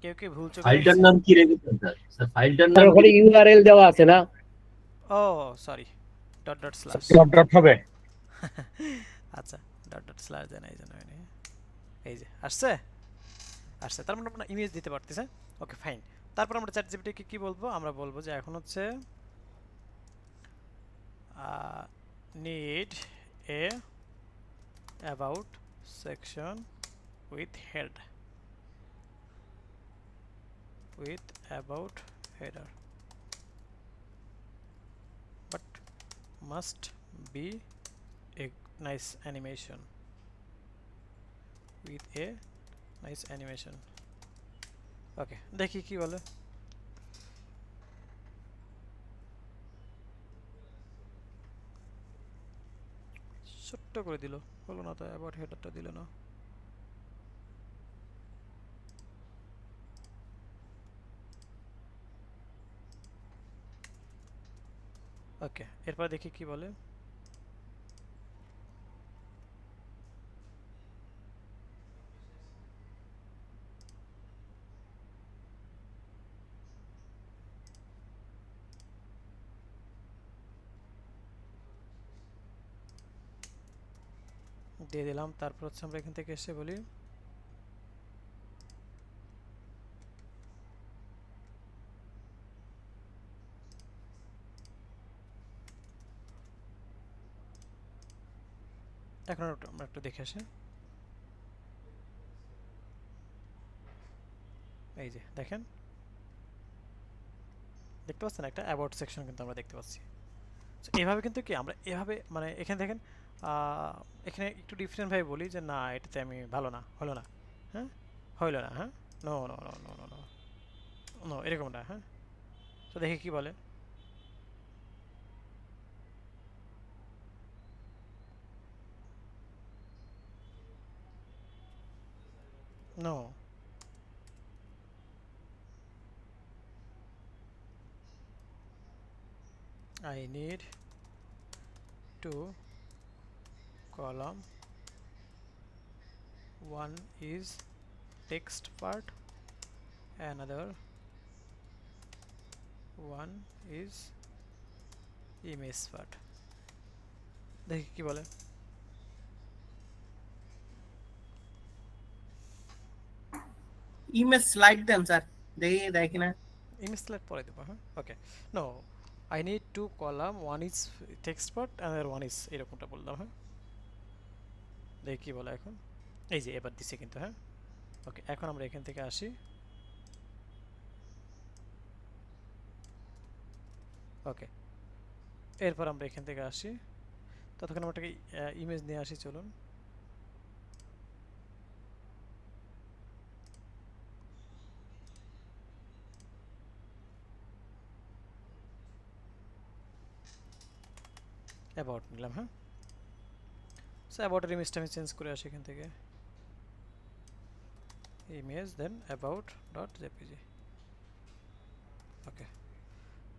কেউ কি ভুল চোখে ফাইলটার দেখছে? নাম কি রেখেছেন স্যার? স্যার ফাইলটার তার নাম কি ওখানে ইউআরএল দেওয়া আছে না? Oh sorry, dot dot slash. Dot dot হবে। আচ্ছা, ডট ডট স্ল্যাশ দেন, এই জন্য হয়নি। এই যে আসছে, আসছে, তার মানে আমরা ইমেজ দিতে পারতেছে। Okay fine. তারপর আমরা চ্যাট জিপিটিকে কি বলবো, আমরা বলবো যে এখন হচ্ছে need a about section with head, with about header, but must be a nice animation, with a nice animation। ওকে দেখি কি বলে। ছোট্ট করে দিল, হলো না তো, অ্যাবাউট হেডারটা দিল না। ওকে এরপর দেখি কি বলে। দিয়ে দিলাম। তারপর হচ্ছে আমরা এখান থেকে এসে বলি এখন আমরা একটু দেখে আসি। এই যে দেখেন, দেখতে পাচ্ছেন একটা অ্যাবাউট সেকশন কিন্তু আমরা দেখতে পাচ্ছি। So, এভাবে কিন্তু কি আমরা এভাবে মানে এখানে দেখেন এখানে একটু ডিফারেন্ট ভাবে বলি যে না এটাতে আমি ভালো না, হলো না, হ্যাঁ, হইলো না, হ্যাঁ, no no no no no no no, এরকম না, হ্যাঁ। তো দেখি কি বলে। No, I need two column, one is text part, another one is image part। দেখি কি বলে। ইমেজ স্লাইড দেন স্যার, দেখি দেয় কিনা। ইমেজ সিলেক্ট পরে দেবো, হ্যাঁ, okay. No, I need two column, one is text part and one is, এরকমটা বললাম, হ্যাঁ। দেখি কি বলে এখন। এই যে এবার দিছে কিন্তু, হ্যাঁ। ওকে এখন আমরা এখান থেকে আসি। ওকে এরপর আমরা এখান থেকে আসি, ততক্ষণ আমরা একটা ইমেজ নিয়ে আসি, চলুন। অ্যাবাউট নিলাম, হ্যাঁ। সো অ্যাবাউটের ইমেজটা আমি চেঞ্জ করে আসি এখান থেকে। Image then about dot JPG. Okay,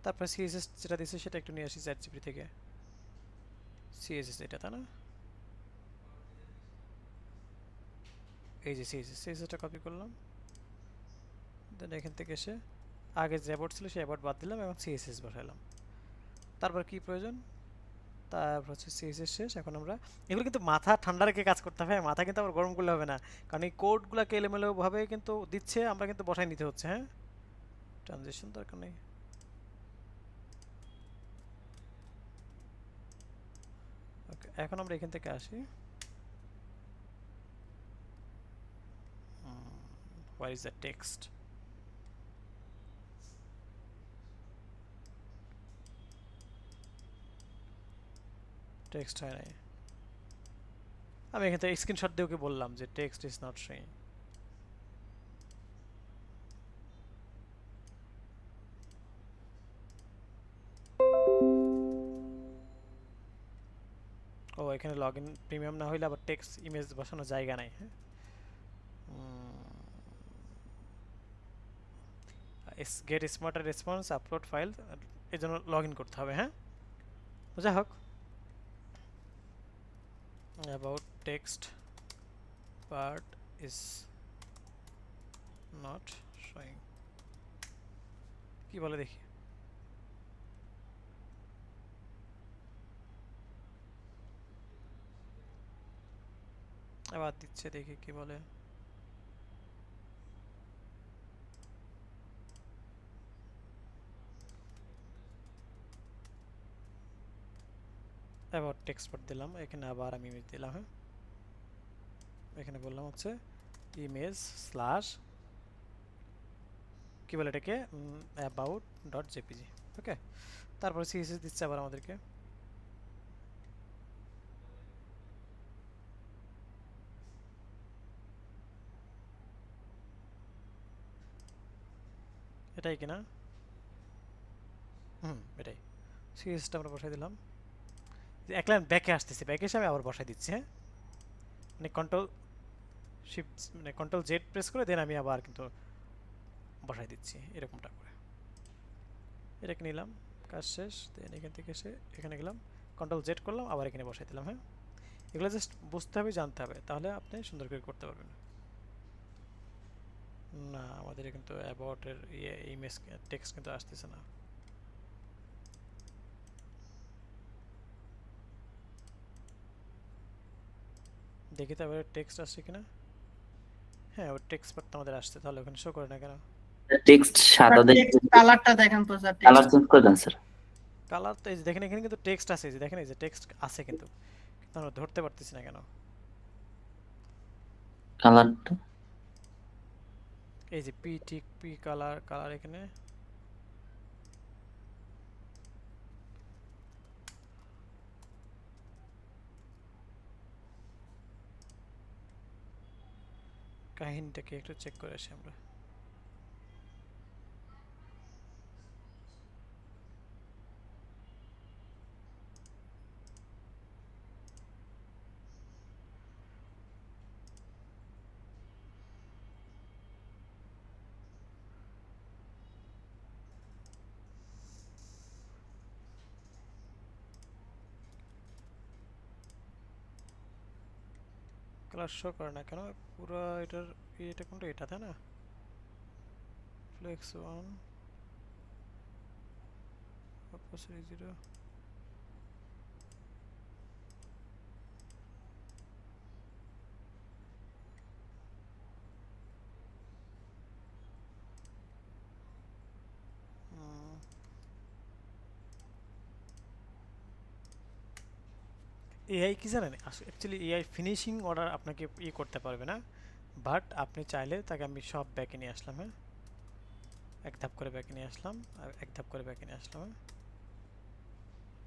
তারপর সিএসএস যেটা দিয়েছে সেটা একটু নিয়ে আসি চ্যাট জিপিটি থেকে। সিএসএস এটা তাই না? এই যে সিএসএসটা কপি করলাম, দেন এখান থেকে এসে আগে যে অ্যাবাউট ছিল সেই অ্যাবাউট বাদ দিলাম এবং সিএসএস বসাইলাম। তারপর কি প্রয়োজন, তারপর হচ্ছে সিএসএস শেষ। এখন আমরা এগুলো কিন্তু মাথা ঠান্ডা রেখে কাজ করতে হবে, মাথা কিন্তু আবার গরম করলে হবে না, কারণ এই কোডগুলোকে এলোমেলো ভাবে কিন্তু দিচ্ছে, আমরা কিন্তু বসাই নিতে হচ্ছে। হ্যাঁ, ট্রানজিশন দরকার নেই। ওকে, এখন আমরা এখান থেকে আসি। Where is the text? Text হয় নাই। আমি এখান থেকে স্ক্রিনশট দিয়ে ওকে বললাম যে টেক্সট ইজ নট শোয়িং। ও এখানে লগ ইন প্রিমিয়াম না হইলে আবার টেক্সট ইমেজ বসানোর জায়গা নাই। হ্যাঁ, get smarter response upload file, এই জন্য লগ ইন করতে হবে। হ্যাঁ, তো যাই হোক, about text part is not showing, কি বলে দেখি। আবার দিচ্ছে, দেখি কি বলে। অ্যাবাউট টেক্সট পার্ট দিলাম, এখানে আবার আমি ইমেজ দিলাম। হ্যাঁ, এখানে বললাম হচ্ছে ইমেজ স্ল্যাশ কি বলে এটাকে, অ্যাবাউট ডট জেপিজি। ওকে, তারপরে সিএসএস দিচ্ছে আবার আমাদেরকে। এটাই কিনা? এটাই। সিএসএসটা আমরা বসাই দিলাম। যে এক লাইন ব্যাকে আসতেছি, ব্যাকে এসে আমি আবার বসাই দিচ্ছি। হ্যাঁ, মানে কন্ট্রোল শিফট মানে কন্ট্রোল জেড প্রেস করে দেন আমি আবার কিন্তু বসাই দিচ্ছি এরকমটা করে। এটাকে নিলাম, কাজ শেষ। দেন এখান থেকে এসে এখানে গেলাম, কন্ট্রোল জেড করলাম, আবার এখানে বসাই দিলাম। হ্যাঁ, এগুলো জাস্ট বুঝতে হবে, জানতে হবে, তাহলে আপনি সুন্দর করে করতে পারবেন। না, আমাদের কিন্তু অ্যাবাউটের ইমেজ টেক্সট কিন্তু আসতেছে না। দেখি তো এবার টেক্সট আসছে কিনা। হ্যাঁ, ওই টেক্সট পার্টটা আমাদের আসছে, তাহলে ওখানে শো করে না কেন? টেক্সট সাদা টেক্সট কালারটা দেখেন তো স্যার, কালার টেক্সট চেঞ্জ করে দেন স্যার। কালার তো এই যে দেখেন, এখানে কিন্তু টেক্সট আছে, এই যে দেখেন, এই যে টেক্সট আছে কিন্তু আমরা ধরতে পারতেছি না কেন? কালারটা এই যে P tick P colour, colour এখানে কাহিনীটাকে একটু চেক করে আসি আমরা। কালার শো করে না কেন? পুরো এটার এটা কোনটা, এটা তাই না? Flakes 1 opposite 0। এআই কি জানেন, অ্যাকচুয়ালি এআই ফিনিশিং অর্ডার আপনাকে করতে পারবে না, বাট আপনি চাইলে তাকে আমি সব ব্যাকে নিয়ে আসলাম। হ্যাঁ, এক ধাপ করে ব্যাকে নিয়ে আসলাম, আর এক ধাপ করে ব্যাকে নিয়ে আসলাম।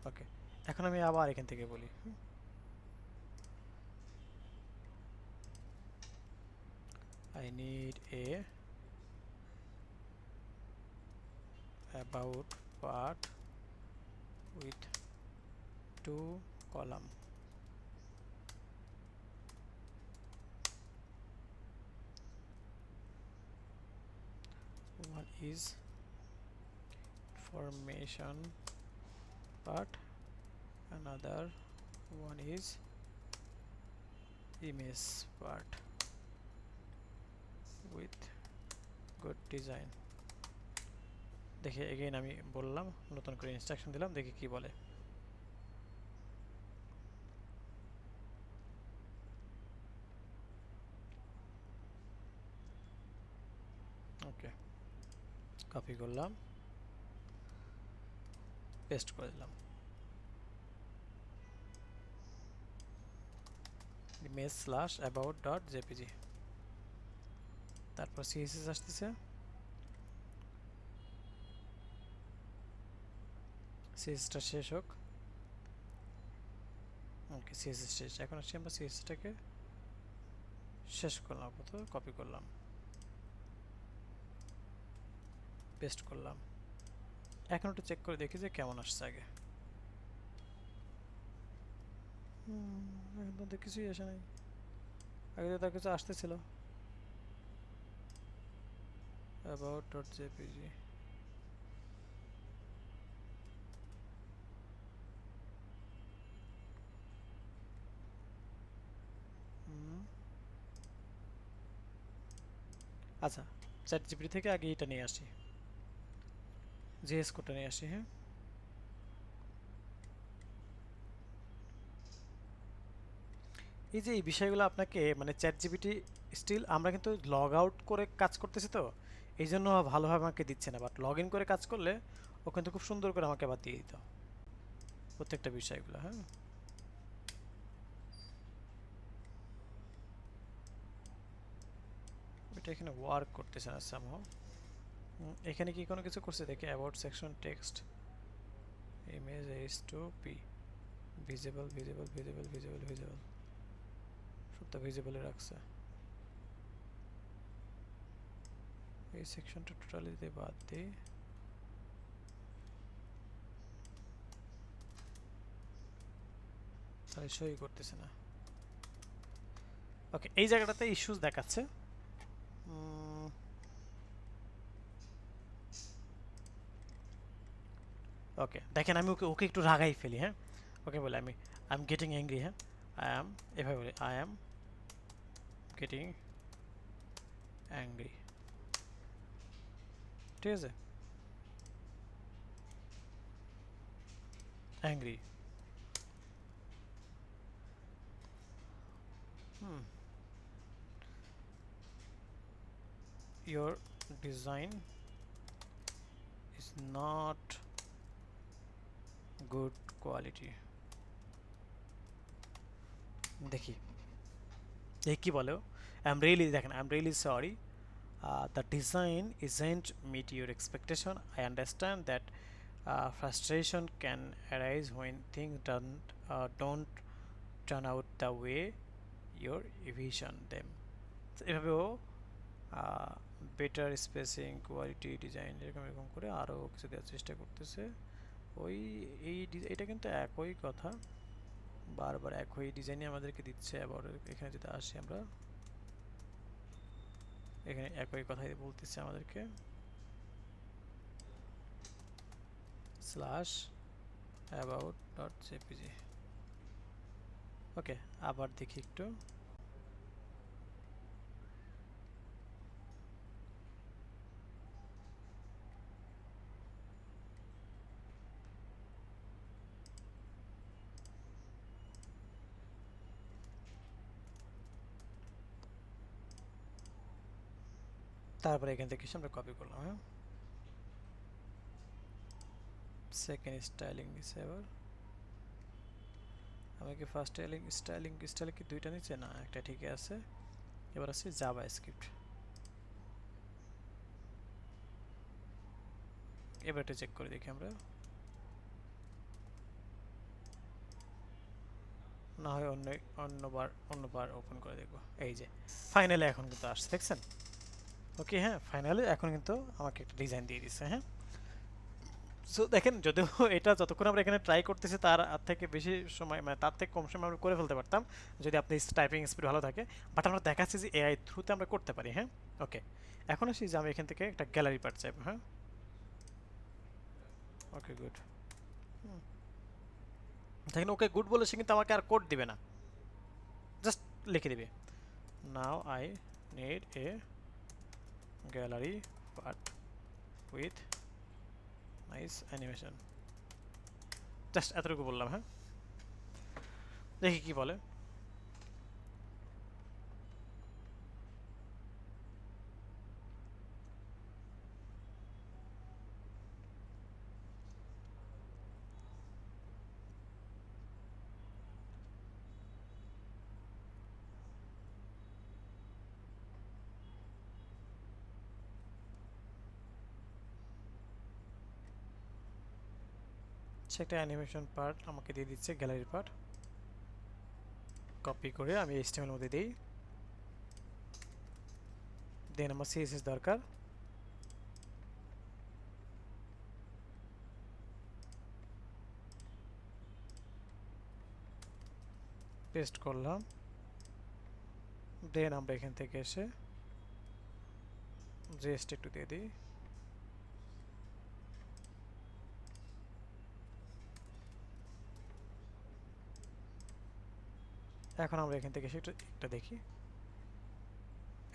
ওকে, এখন আমি আবার এখান থেকে বলি। I need a about part with 2 column. is formation part, another one is image part with good design. দেখি এগেইন আমি বললাম, নতুন করে ইনস্ট্রাকশন দিলাম, দেখি কি বলে। ওকে, কপি করলাম, পেস্ট করে দিলাম। image slash about dot jpg, তারপর css আসতেছে, css-টা শেষ হোক। ওকে, css শেষ। এখন আসছি আমরা css-টাকে শেষ করলাম, তো কপি করলাম, পেস্ট করলাম। এখন একটু চেক করে দেখি যে কেমন আসছে আগে। এখন তো কিছুই আসে নাই, আগে তো তার কিছু আসতেছিল। about.jpg, আচ্ছা, চ্যাট জিপিটি থেকে আগে এটা নিয়ে আসি, জেএস কোডটা নিয়ে আসি। হ্যাঁ, এই যে এই বিষয়গুলো আপনাকে মানে চ্যাট জিপিটি স্টিল, আমরা কিন্তু লগ আউট করে কাজ করতেছি, তো এই জন্য ভালোভাবে আমাকে দিচ্ছে না, বাট লগ ইন করে কাজ করলে ও কিন্তু খুব সুন্দর করে আমাকে আবার দিয়ে দিত প্রত্যেকটা বিষয়গুলো। হ্যাঁ, এটা এখানে ওয়ার্ক করতেছে না সামহাও। এখানে কি কোনো কিছু করছে দেখে, about section text image h2p visible visible visible visible visible, সবটা ভিজিবলে রাখছে। এই সেকশনটা টোটালি দিয়ে বাদ দিই, তাহলে সই করতেছে না। ওকে, এই জায়গাটাতে ইস্যুস দেখাচ্ছে। ওকে, দেখেন আমি ওকে ওকে একটু রাগাই ফেলি। হ্যাঁ, ওকে বলে আমি আই এম গেটিং অ্যাংরি। হ্যাঁ, আই অ্যাম, এভাবে বলি আই অ্যাম গেটিং অ্যাংরি, ঠিক আছে, angry. your design is not good quality. দেখি এই কি বলো, I'm really, দেখেন I'm really sorry, the design isn't meet your expectation. I understand that frustration can arise when things don't turn out the way you envision them. এভাবেও better spacing, quality, design এরকম এরকম করে আরও কিছু দেওয়ার চেষ্টা করতেছে। ওই এটা কিন্তু একই কথা, বারবার একই ডিজাইনই আমাদেরকে দিচ্ছে। আবার এখানে যদি আসি আমরা, এখানে একই কথাই বলতেছে আমাদেরকে, স্ল্যাশ অ্যাবাউট ডট জেপিজি। ওকে, আবার দেখি একটু। তারপরে এখান থেকে আমরা কপি করলাম। হ্যাঁ, সেকেন্ড স্টাইলিং নিচে, এবার আমাকে ফার্স্ট স্টাইলিং কি দুইটা নিচে না, একটা ঠিকই আছে। এবার আছে জাভা স্ক্রিপ্ট, এবার এটা চেক করে দেখি আমরা, না হয় অন্যবার ওপেন করে দেখবো। এই যে ফাইনালি এখন কিন্তু আসছে, দেখছেন? ওকে, হ্যাঁ ফাইনালি এখন কিন্তু আমাকে একটা ডিজাইন দিয়ে দিচ্ছে। হ্যাঁ, সো দেখেন যদিও এটা যতক্ষণ আমরা এখানে ট্রাই করতেছি তার থেকে বেশি সময় মানে তার থেকে কম সময় আমরা করে ফেলতে পারতাম যদি আপনি টাইপিং স্পিড ভালো থাকে, বাট আমরা দেখাচ্ছি যে এআই থ্রুতে আমরা করতে পারি। হ্যাঁ, ওকে, এখন আসি যে আমি এখান থেকে একটা গ্যালারি পার্ট চাইবো। হ্যাঁ, ওকে গুড। দেখেন ওকে গুড বলে সে কিন্তু আমাকে আর কোড দিবে না, জাস্ট লিখে দিবে নাও I need A gallery part with nice animation, just এতটুকু বললাম। হ্যাঁ, দেখি কি বলে। সে একটা অ্যানিমেশন পার্ট আমাকে দিয়ে দিচ্ছে, গ্যালারি পার্ট কপি করে আমি এইচটিএমএল এর মধ্যে দিই, দেন আমার সিএসএস দরকার, পেস্ট করলাম, দেন আমরা এখান থেকে এসে জিএসটি একটু দিয়ে দিই, এখন আমরা এখান থেকে এসে একটা দেখি,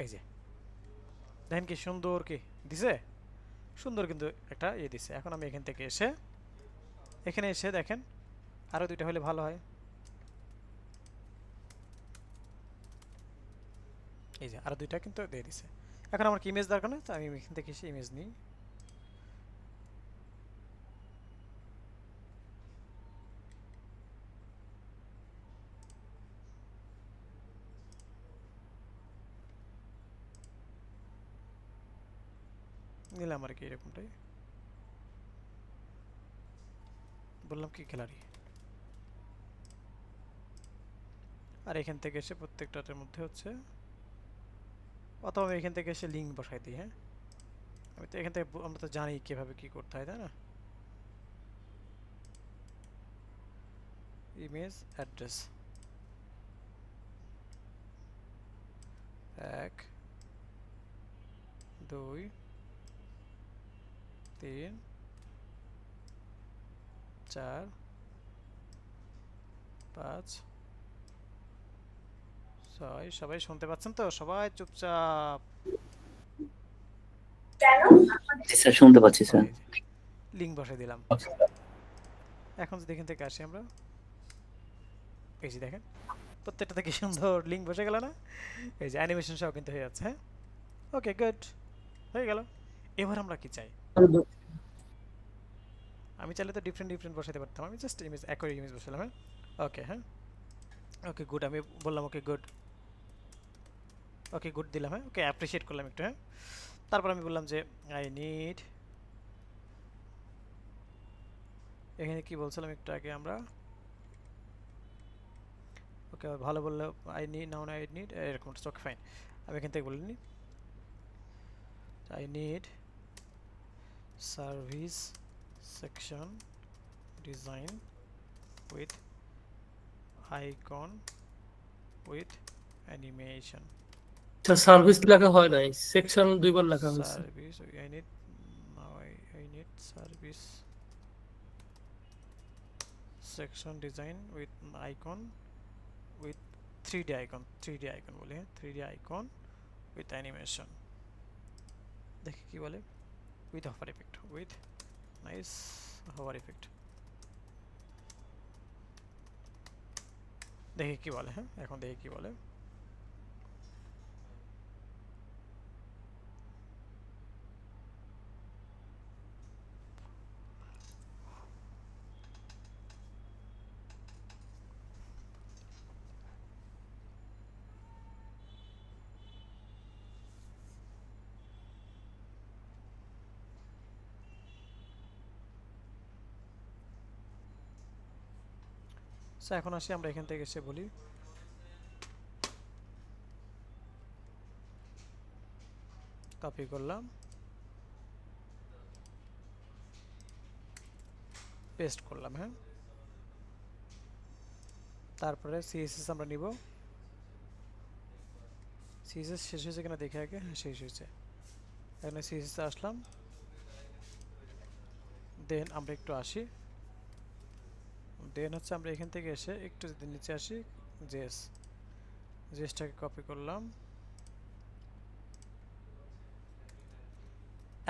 এই যে দেখেন কি সুন্দর কি দিছে, সুন্দর কিন্তু একটা ইয়ে দিছে। এখন আমি এখান থেকে এসে এখানে এসে দেখেন আরো দুইটা হলে ভালো হয়, এই যে আরো দুইটা কিন্তু দিয়ে দিছে। এখন আমার কি ইমেজ দরকার না, তো আমি এখান থেকে এসে ইমেজ নিই, নিলাম আর কি এরকমটাই, বললাম কি গ্যালারি, আর এখান থেকে এসে প্রত্যেকটার মধ্যে হচ্ছে, অথবা আমি এখান থেকে এসে লিঙ্ক বসাই দিই। হ্যাঁ, আমি তো এখান থেকে আমরা তো জানি কিভাবে কি করতে হয়, তাই না? Image address 1 2 3 4 5 6। সবাই শুনতে পাচ্ছেন তো? সবাই চুপচাপ। জি স্যার, শুনতে পাচ্ছি স্যার। লিঙ্ক বসাই দিলাম। এখন যদি এখান থেকে আসি আমরা, এই যে দেখেন প্রত্যেকটা থেকে সুন্দর লিঙ্ক বসে গেল না? এই যে অ্যানিমেশন সহ কিন্তু হয়ে যাচ্ছে। হ্যাঁ, ওকে গুড, হয়ে গেল। এবার আমরা কি চাই? আমি চাইলে তো ডিফারেন্ট ডিফারেন্ট বসাতে পারতাম, আমি জাস্ট ইমেজ একই ইমেজ বসালাম। হ্যাঁ, ওকে, হ্যাঁ ওকে গুড, আমি বললাম ওকে গুড, ওকে গুড দিলাম। হ্যাঁ, ওকে অ্যাপ্রিশিয়েট করলাম একটু। হ্যাঁ, তারপর আমি বললাম যে আই নিড, এখানে কি বলছিলাম একটু আগে আমরা, ওকে ভালো বললে I need, now I need এরকম, ওকে ফাইন। আমি এখান থেকে বলিনি, I need service section design with icon with animation. Service লেখা হয় নাই, সেকশন দুইবার লেখা হয়েছে। Service I need, now I need service section design with icon with 3D icon, 3D icon বলে, 3D আইকন উইথ অ্যানিমেশন। দেখি কি বলে, with hover effect, with nice hover effect. দেখি কি বলে। হ্যাঁ, এখন দেখি কি বলে। সো এখন আসি আমরা এখান থেকে এসে বলি কপি করলাম, পেস্ট করলাম। হ্যাঁ, তারপরে সিএসএস আমরা নিব। সিএসএস শেষ হয়েছে কিনা দেখে আগে। হ্যাঁ, শেষ হয়েছে। এখানে সিএসএস আসলাম, দেন আমরা একটু আসি, দেন হচ্ছে আমরা এখান থেকে এসে একটু যদি নিচে আসি, জেসটাকে কপি করলাম।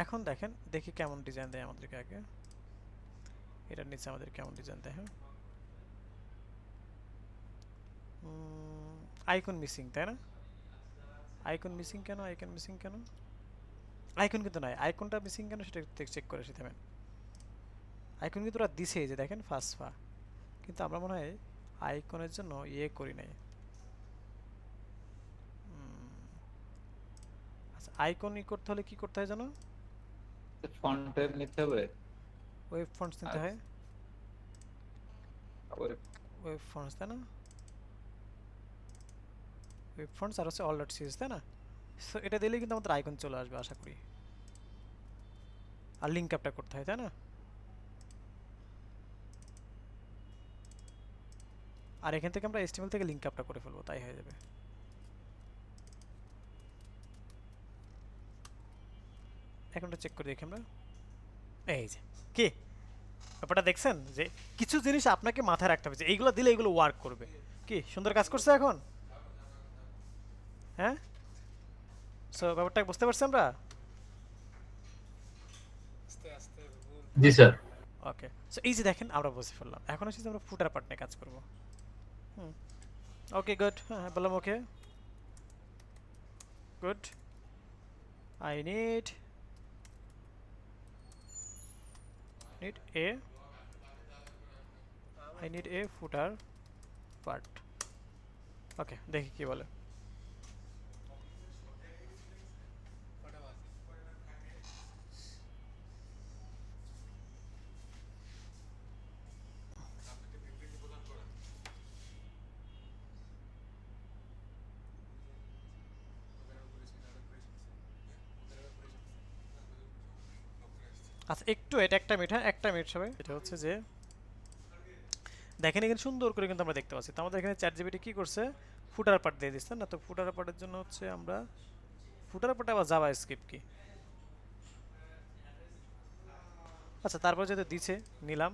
এখন দেখেন, দেখি কেমন ডিজাইন দেয় আমাদেরকে। আগে এটার নিচে আমাদের কেমন ডিজাইন দেয়। হ্যাঁ, আইকন মিসিং, তাই না? আইকন মিসিং কেন? আইকন মিসিং কেন? আইকন কিন্তু নাই, আইকনটা মিসিং কেন সেটা চেক করে আসি। থামেন, আইকন কিন্তু ওরা দিছে, যে দেখেন ফার্স্ট ফা, কিন্তু আমরা মনে হয় আইকনের জন্য ইয়ে করি নাই। আচ্ছা, আইকন ই করতে হলে কি করতে হয় জানো? ফন্টের নিতে হবে। ওয়েব ফন্টস নিতে হয়। ওয়েব ওয়েব ফন্টস, তাই না? ওয়েব ফন্টস আর হচ্ছে all.cs, তাই না? সো এটা দিলেই কিন্তু আমাদের আইকন চলে আসবে আশা করি। আর লিঙ্ক আপটা করতে হয়, তাই না? আর এখান থেকে আমরা HTML থেকে লিঙ্ক আপটা করে ফেলবো, তাই হয়ে যাবে। এখনটা চেক করে দেখি আমরা। এই যে কি ব্যাপারটা দেখছেন, যে কিছু জিনিস আপনাকে মাথায় রাখতে হবে, যে এইগুলো দিলে এগুলো ওয়ার্ক করবে। কি সুন্দর কাজ করছে এখন। হ্যাঁ, সো ব্যাপারটা বুঝতে পারছি আমরা। জি স্যার। ওকে, সো এই যে দেখেন আমরা বুঝে ফেললাম। এখন আসলে আমরা ফুটার পার্ট নিয়ে কাজ করব। Okay, good. হ্যাঁ, বললাম okay, good. I need a footer part. Okay, দেখি কি বলে। আচ্ছা, একটু এটা একটা মিনিট। হ্যাঁ, একটা মিনিট সবাই। এটা হচ্ছে যে দেখেন এখানে সুন্দর করে কিন্তু আমরা দেখতে পাচ্ছি। তো আমাদের এখানে চ্যাটজিপিটি কি করছে, ফুটার পার্ট দিয়ে দিচ্ছে না। তো ফুটার পার্টের জন্য হচ্ছে আমরা ফুটার পার্টে আবার জাভাস্ক্রিপ্ট কি। আচ্ছা, তারপর যেহেতু দিছে নিলাম।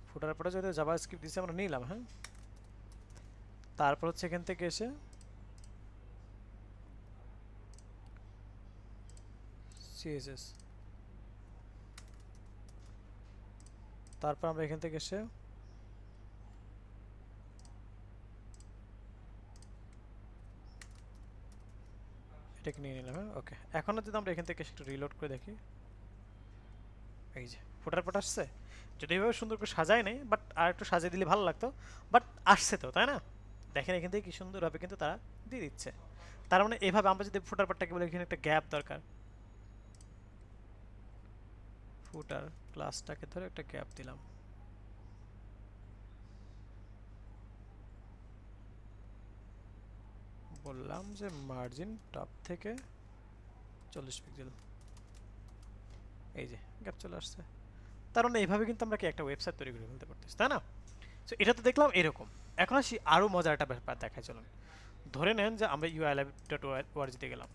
ফুটার পার্টে যেহেতু জাভাস্ক্রিপ্ট দিছে আমরা নিলাম। হ্যাঁ, তারপর হচ্ছে এখান থেকে এসে CSS, তারপর আমরা এখান থেকে এসে এটাকে নিয়ে নিলাম। হ্যাঁ, ওকে। এখন যদি আমরা এখান থেকে একটু রিলোড করে দেখি, এই যে ফুটার পার্ট আসছে। যদি এভাবে সুন্দর করে সাজায় নেই, বাট আর একটু সাজিয়ে দিলে ভালো লাগতো, বাট আসছে তো, তাই না? দেখেন এখান থেকে কি সুন্দরভাবে কিন্তু তারা দিয়ে দিচ্ছে। তার মানে এভাবে আমরা যদি ফুটার পার্টটাকে বলি, এখানে একটা গ্যাপ দরকার। ফুটার ক্লাসটাকে ধরে একটা গ্যাপ দিলাম, বললাম যে মার্জিন টপ থেকে 40 পিক্সেল। এই যে গ্যাপ চলে আসছে। তার মানে এইভাবে কিন্তু আমরা কি একটা ওয়েবসাইট তৈরি করে ফেলতে পারতেছি, তাই না? সো এটা তো দেখলাম এরকম। এখন আসি আরও মজার একটা ব্যাপার দেখায়। চলুন ধরে নেন যে আমরা uilab.org তে গেলাম,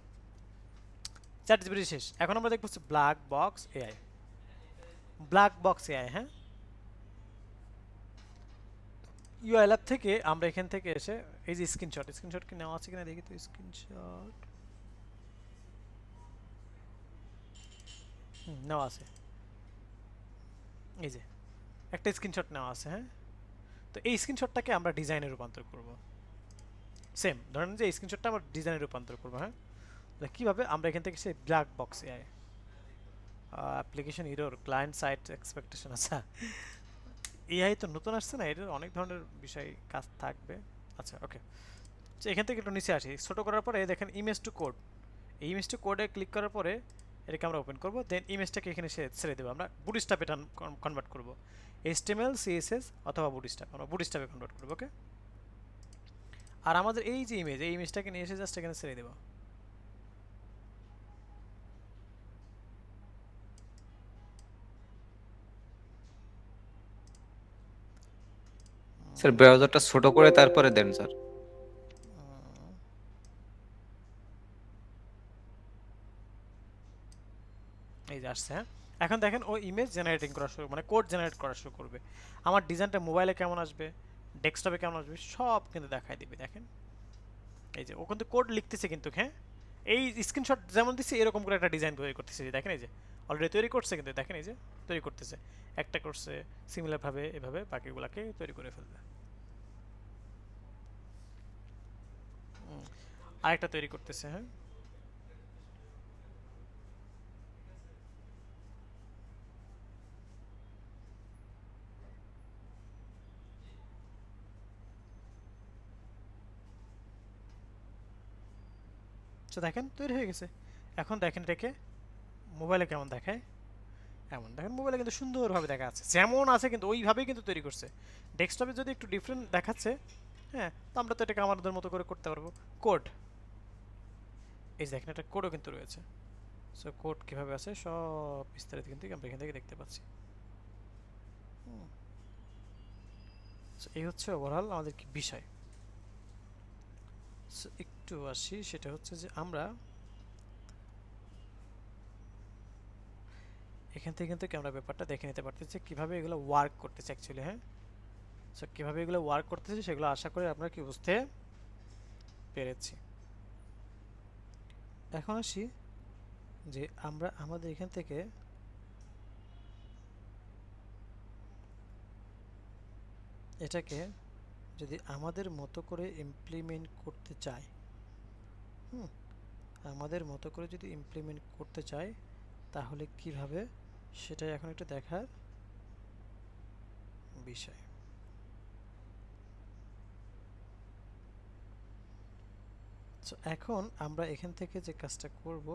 চ্যাটজিপিটি শেষ। এখন আমরা দেখবো black box AI. Black box AI, হ্যাঁ। uilab থেকে আমরা এখান থেকে এসে এই যে স্ক্রিনশট কি নেওয়া আছে কিনা দেখি তো। স্ক্রিনশট নেওয়া আছে, এই যে একটা স্ক্রিনশট নেওয়া আছে। হ্যাঁ, তো এই স্ক্রিনশটটাকে আমরা ডিজাইনে রূপান্তর করব। সেম ধরেন যে এই স্ক্রিনশটটা আমরা ডিজাইনে রূপান্তর করব। হ্যাঁ, তাহলে কীভাবে? আমরা এখান থেকে সেই black box AI application error client side expectation. আচ্ছা, এআই তো নতুন আসছে না, এটার অনেক ধরনের বিষয় কাজ থাকবে। আচ্ছা, ওকে। তো এখান থেকে একটু নিচে আসি, ছোটো করার পরে দেখেন ইমেজ টু কোড। এই ইমেজ টু কোডে ক্লিক করার পরে এটাকে আমরা ওপেন করব। দেন ইমেজটাকে এখানে ছেড়ে দেবো। আমরা বুটস্ট্র্যাপে কনভার্ট করব, HTML CSS অথবা বুটস্ট্র্যাপ। আমরা বুটস্ট্র্যাপে কনভার্ট করব। ওকে। আর আমাদের এই যে ইমেজ, এই ইমেজটাকে নিয়ে এসে জাস্ট এখানে ছেড়ে দেবো। স্যার ব্রাউজারটা ছোট করে তারপরে দেন স্যার। এই যে আসছে, হ্যাঁ। এখন দেখেন ও ইমেজ জেনারেটিং করা শুরু, মানে কোড জেনারেট করা শুরু করবে। আমার ডিজাইনটা মোবাইলে কেমন আসবে, ডেস্কটপে কেমন আসবে, সব কিন্তু দেখায় দিবে। দেখেন এই যে ও কিন্তু কোড লিখতেছে কিন্তু, হ্যাঁ। এই স্ক্রিনশট যেমন দিচ্ছে এরকম করে একটা ডিজাইন তৈরি করতেছে, যে দেখেন এই যে অলরেডি তৈরি করছে কিন্তু, দেখেন এই যে তৈরি করতেছে, একটা করছে, সিমিলার ভাবে এভাবে বাকিগুলোকে তৈরি করে ফেলবে। আরেকটা তৈরি করতেছে, হ্যাঁ। তো দেখেন তৈরি হয়ে গেছে। এখন দেখেন এটাকে মোবাইলে কেমন দেখায়, এমন দেখেন মোবাইলে কিন্তু সুন্দরভাবে দেখা আছে, যেমন আছে কিন্তু ওইভাবেই কিন্তু তৈরি করছে। ডেস্কটপে যদি একটু ডিফারেন্ট দেখাচ্ছে, হ্যাঁ, তো আমরা তো এটাকে আমাদের মতো করে করতে পারবো। কোড, এই যে দেখেন একটা কোডও কিন্তু রয়েছে। সো কোড কীভাবে আছে সব বিস্তারিত কিন্তু আমরা এখান থেকে দেখতে পাচ্ছি। সো এই হচ্ছে ওভারঅল আমাদের কি বিষয়। সো একটু আসি, সেটা হচ্ছে যে আমরা এখান থেকে কিন্তু আমরা ব্যাপারটা দেখে নিতে পারতেছি কিভাবে এগুলো ওয়ার্ক করতেছে অ্যাকচুয়ালি, হ্যাঁ। সো কীভাবে এগুলো ওয়ার্ক করতেছে সেগুলো আশা করি আপনারা কি বুঝতে পেরেছি। এখন আসি যে আমরা আমাদের এখান থেকে এটাকে যদি আমাদের মতো করে ইমপ্লিমেন্ট করতে চাই, আমাদের মতো করে যদি ইমপ্লিমেন্ট করতে চাই তাহলে কিভাবে, সেটাই এখন একটু দেখার বিষয়। সো এখন আমরা এখান থেকে যে কাজটা করব,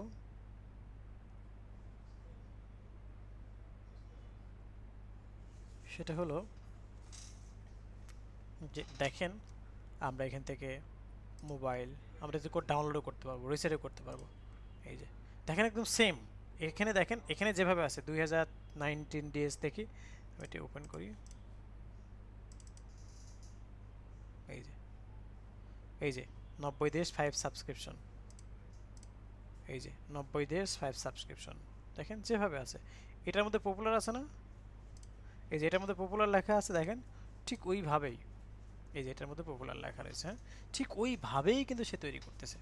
সেটা হলো যে দেখেন আমরা এখান থেকে মোবাইল, আমরা যে কোড ডাউনলোডও করতে পারবো, রিসেটও করতে পারবো। এই যে দেখেন একদম সেম। এখানে দেখেন এখানে যেভাবে আছে 2019 ডেজ দেখি, আমি এটা ওপেন করি। এই যে এই যে 90 দেশ 5 সাবস্ক্রিপশন, এই যে 90 দেশ 5 সাবস্ক্রিপশন, দেখেন যেভাবে আছে। এটার মধ্যে পপুলার আছে না, এই যে এটার মধ্যে পপুলার লেখা আছে, দেখেন ঠিক ওইভাবেই, এই যে এটার মধ্যে পপুলার লেখা রয়েছে, হ্যাঁ, ঠিক ওইভাবেই কিন্তু সে তৈরি করতেছে।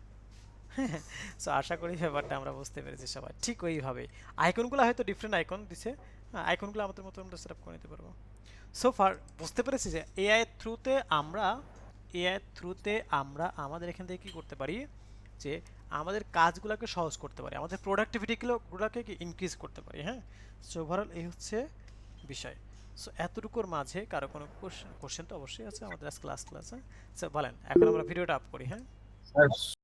সো আশা করি ব্যাপারটা আমরা বুঝতে পেরেছি সবাই। ঠিক ওইভাবেই আইকনগুলো হয়তো ডিফারেন্ট আইকন দিছে, হ্যাঁ, আইকনগুলো আমাদের মতো আমরা সেটআপ করে নিতে পারবো। সো ফার বুঝতে পেরেছি যে এআই থ্রুতে আমরা আমাদের এখান থেকে কি করতে পারি, যে আমাদের কাজগুলোকে সহজ করতে পারি, আমাদের প্রোডাক্টিভিটিগুলোকে কি ইনক্রিজ করতে পারি, হ্যাঁ। সো ওভারঅল এই হচ্ছে বিষয়। সো এতটুকুর মাঝে কারো কোনো কোশ্চেন তো অবশ্যই আছে আমাদের ক্লাস, হ্যাঁ। সো বলেন, এখন আমরা ভিডিওটা আপ করি, হ্যাঁ।